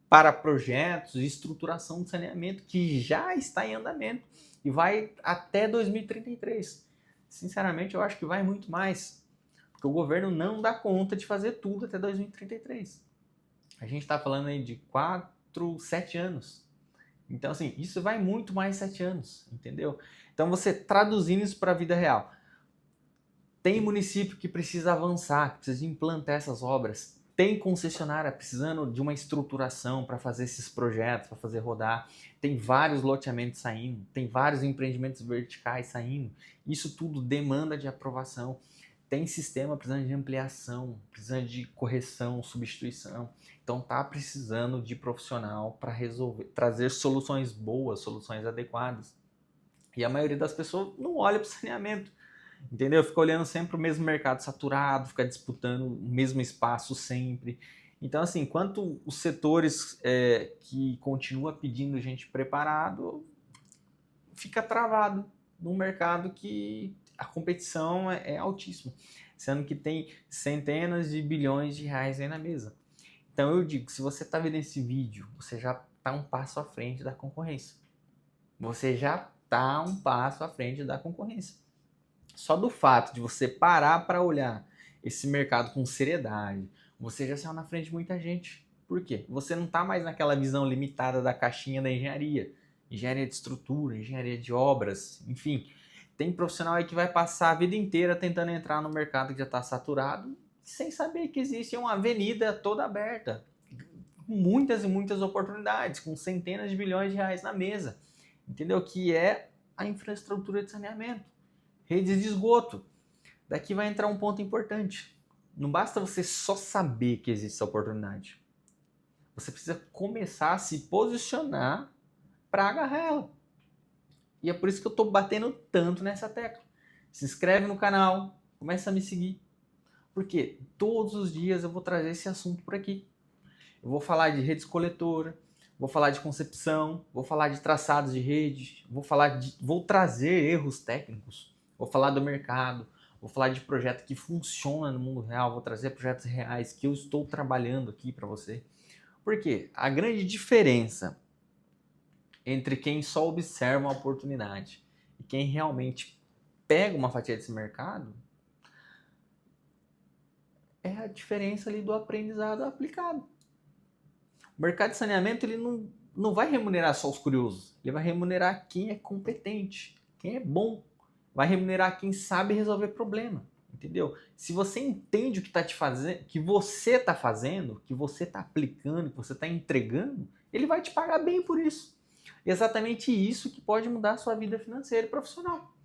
para projetos de estruturação de saneamento que já está em andamento e vai até 2033. Sinceramente, eu acho que vai muito mais, porque o governo não dá conta de fazer tudo até 2033. A gente está falando aí de 7 anos. Então, assim, isso vai muito mais 7 anos, entendeu? Então, você traduzindo isso para a vida real. Tem município que precisa avançar, que precisa implantar essas obras. Tem concessionária precisando de uma estruturação para fazer esses projetos, para fazer rodar. Tem vários loteamentos saindo, tem vários empreendimentos verticais saindo. Isso tudo demanda de aprovação. Tem sistema precisando de ampliação, precisando de correção, substituição. Então tá precisando de profissional para resolver, trazer soluções boas, soluções adequadas. E a maioria das pessoas não olha para o saneamento, entendeu? Fica olhando sempre o mesmo mercado saturado, fica disputando o mesmo espaço sempre. Então, assim, enquanto os setores que continuam pedindo gente preparado, fica travado num mercado que a competição é altíssima, sendo que tem centenas de bilhões de reais aí na mesa. Então eu digo, se você está vendo esse vídeo, você já está um passo à frente da concorrência. Você já está um passo à frente da concorrência. Só do fato de você parar para olhar esse mercado com seriedade, você já saiu na frente de muita gente. Por quê? Você não está mais naquela visão limitada da caixinha da engenharia. Engenharia de estrutura, engenharia de obras, enfim. Tem profissional aí que vai passar a vida inteira tentando entrar no mercado que já está saturado, sem saber que existe uma avenida toda aberta, com muitas e muitas oportunidades, com centenas de bilhões de reais na mesa, entendeu? Que é a infraestrutura de saneamento, redes de esgoto. Daqui vai entrar um ponto importante. Não basta você só saber que existe essa oportunidade. Você precisa começar a se posicionar para agarrar ela. E é por isso que eu estou batendo tanto nessa tecla. Se inscreve no canal, começa a me seguir. Porque todos os dias eu vou trazer esse assunto por aqui. Eu vou falar de redes coletoras, vou falar de concepção, vou falar de traçados de rede, vou trazer erros técnicos, vou falar do mercado, vou falar de projeto que funciona no mundo real, vou trazer projetos reais que eu estou trabalhando aqui para você. Por quê? A grande diferença entre quem só observa uma oportunidade e quem realmente pega uma fatia desse mercado é a diferença ali do aprendizado aplicado. O mercado de saneamento ele não vai remunerar só os curiosos, ele vai remunerar quem é competente, quem é bom, vai remunerar quem sabe resolver problema, entendeu? Se você entende o que tá te fazendo, que você está fazendo, que você está aplicando, que você está entregando, ele vai te pagar bem por isso. Exatamente isso que pode mudar a sua vida financeira e profissional.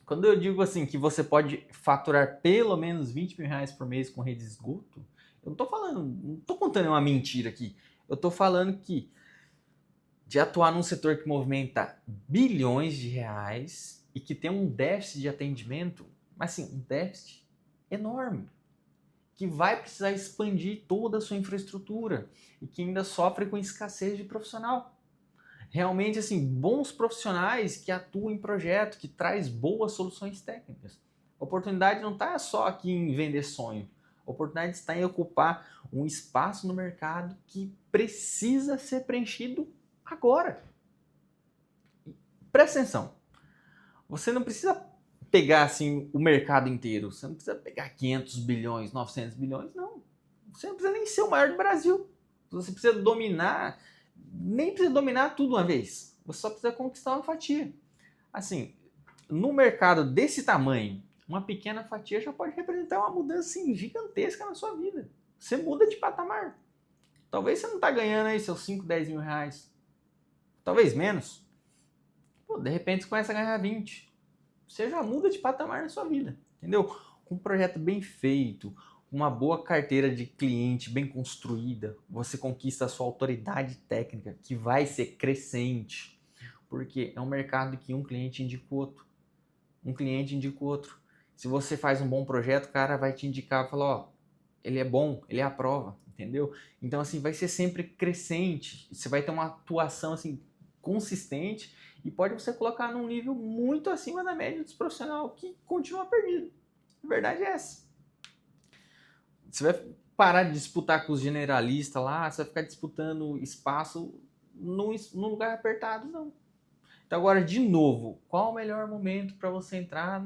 Quando eu digo assim que você pode faturar pelo menos 20 mil reais por mês com rede de esgoto, eu não estou contando uma mentira aqui. Eu estou falando que de atuar num setor que movimenta bilhões de reais e que tem um déficit de atendimento, mas assim, um déficit enorme, que vai precisar expandir toda a sua infraestrutura e que ainda sofre com escassez de profissional. Realmente, assim, bons profissionais que atuam em projeto, que traz boas soluções técnicas. A oportunidade não está só aqui em vender sonho. A oportunidade está em ocupar um espaço no mercado que precisa ser preenchido agora. Presta atenção. Você não precisa pegar assim o mercado inteiro. Você não precisa pegar 500 bilhões, 900 bilhões, não. Você não precisa nem ser o maior do Brasil. Você precisa dominar, nem precisa dominar tudo uma vez. Você só precisa conquistar uma fatia. Assim, no mercado desse tamanho, uma pequena fatia já pode representar uma mudança assim, gigantesca na sua vida. Você muda de patamar. Talvez você não está ganhando aí seus 5, 10 mil reais. Talvez menos. Pô, de repente você começa a ganhar 20. Você já muda de patamar na sua vida. Entendeu? Com um projeto bem feito, uma boa carteira de cliente bem construída, você conquista a sua autoridade técnica, que vai ser crescente. Porque é um mercado que um cliente indica o outro. Um cliente indica o outro. Se você faz um bom projeto, o cara vai te indicar, falar, ó, ele é bom, ele aprova, entendeu? Então, assim, vai ser sempre crescente. Você vai ter uma atuação, assim, consistente e pode você colocar num nível muito acima da média dos profissionais que continua perdido. A verdade é essa. Você vai parar de disputar com os generalistas lá, você vai ficar disputando espaço num lugar apertado, não. Então agora, de novo, qual o melhor momento para você entrar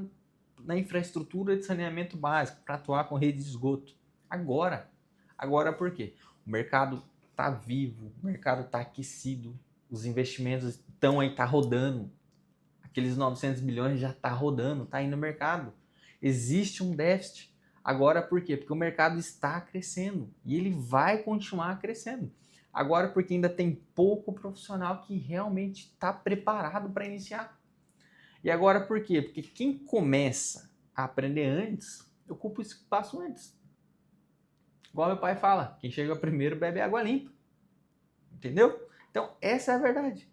na infraestrutura de saneamento básico, para atuar com rede de esgoto? Agora. Agora por quê? O mercado está vivo, o mercado está aquecido, os investimentos estão aí, está rodando. Aqueles 900 milhões já está rodando, está aí no mercado. Existe um déficit. Agora por quê? Porque o mercado está crescendo e ele vai continuar crescendo. Agora porque ainda tem pouco profissional que realmente está preparado para iniciar. E agora por quê? Porque quem começa a aprender antes, ocupa o espaço antes. Igual meu pai fala, quem chega primeiro bebe água limpa. Entendeu? Então essa é a verdade.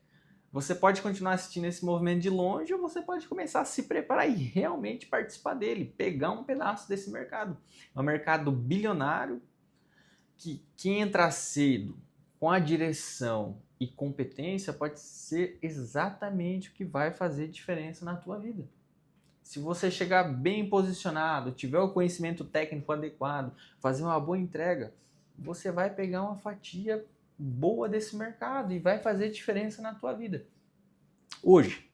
Você pode continuar assistindo esse movimento de longe ou você pode começar a se preparar e realmente participar dele, pegar um pedaço desse mercado. É um mercado bilionário que quem entrar cedo com a direção e competência pode ser exatamente o que vai fazer diferença na tua vida. Se você chegar bem posicionado, tiver o conhecimento técnico adequado, fazer uma boa entrega, você vai pegar uma fatia boa desse mercado e vai fazer diferença na tua vida. Hoje,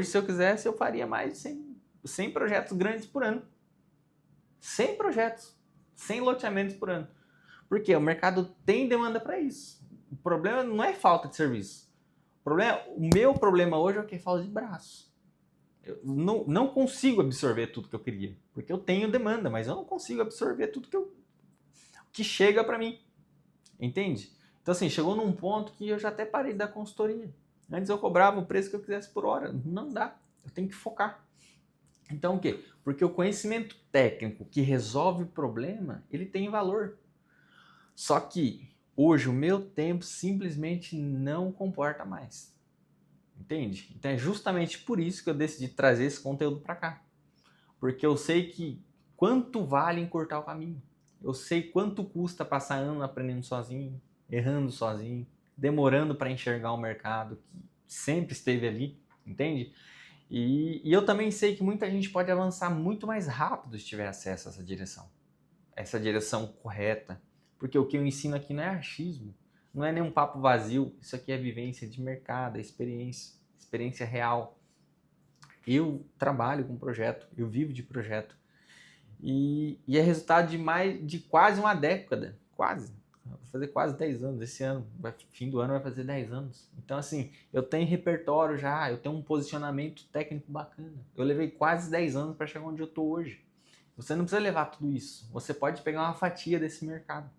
se eu quisesse, eu faria mais de 100 projetos grandes por ano. 100 projetos, 100 loteamentos por ano. Porque o mercado tem demanda para isso. O problema não é falta de serviço. O meu problema hoje é que é falta de braço. Eu não consigo absorver tudo que eu queria. Porque eu tenho demanda, mas eu não consigo absorver tudo que chega para mim. Entende? Então, assim, chegou num ponto que eu já até parei da consultoria. Antes eu cobrava o preço que eu quisesse por hora. Não dá. Eu tenho que focar. Então, o quê? Porque o conhecimento técnico que resolve o problema, ele tem valor. Só que hoje o meu tempo simplesmente não comporta mais. Entende? Então é justamente por isso que eu decidi trazer esse conteúdo para cá. Porque eu sei que quanto vale encurtar o caminho. Eu sei quanto custa passar ano aprendendo sozinho, errando sozinho, demorando para enxergar um mercado que sempre esteve ali, entende? E eu também sei que muita gente pode avançar muito mais rápido se tiver acesso a essa direção correta. Porque o que eu ensino aqui não é achismo, não é nenhum papo vazio, isso aqui é vivência de mercado, é experiência real. Eu trabalho com projeto, eu vivo de projeto. E é resultado de quase uma década, quase. Vou fazer quase 10 anos esse ano, fim do ano vai fazer 10 anos. Então, assim, eu tenho repertório já, eu tenho um posicionamento técnico bacana. Eu levei quase 10 anos para chegar onde eu estou hoje. Você não precisa levar tudo isso, você pode pegar uma fatia desse mercado.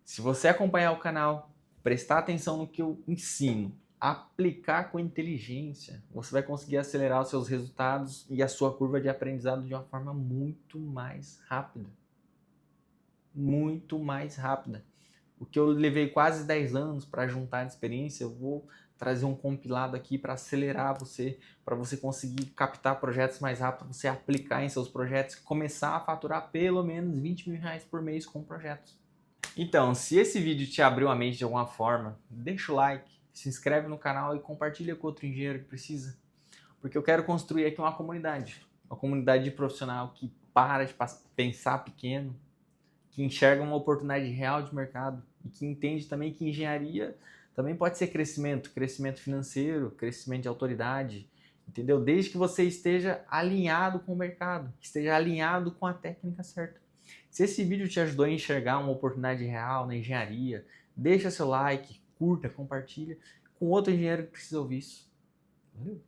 Se você acompanhar o canal, prestar atenção no que eu ensino, aplicar com inteligência, você vai conseguir acelerar os seus resultados e a sua curva de aprendizado de uma forma muito mais rápida. Muito mais rápida. O que eu levei quase 10 anos para juntar de experiência, eu vou trazer um compilado aqui para acelerar você, para você conseguir captar projetos mais rápido, você aplicar em seus projetos e começar a faturar pelo menos 20 mil reais por mês com projetos. Então, se esse vídeo te abriu a mente de alguma forma, deixa o like, se inscreve no canal e compartilha com outro engenheiro que precisa. Porque eu quero construir aqui uma comunidade de profissional que para de pensar pequeno, que enxerga uma oportunidade real de mercado e que entende também que engenharia também pode ser crescimento financeiro, crescimento de autoridade, entendeu? Desde que você esteja alinhado com o mercado, esteja alinhado com a técnica certa. Se esse vídeo te ajudou a enxergar uma oportunidade real na engenharia, deixa seu like, curta, compartilha com outro engenheiro que precisa ouvir isso. Valeu?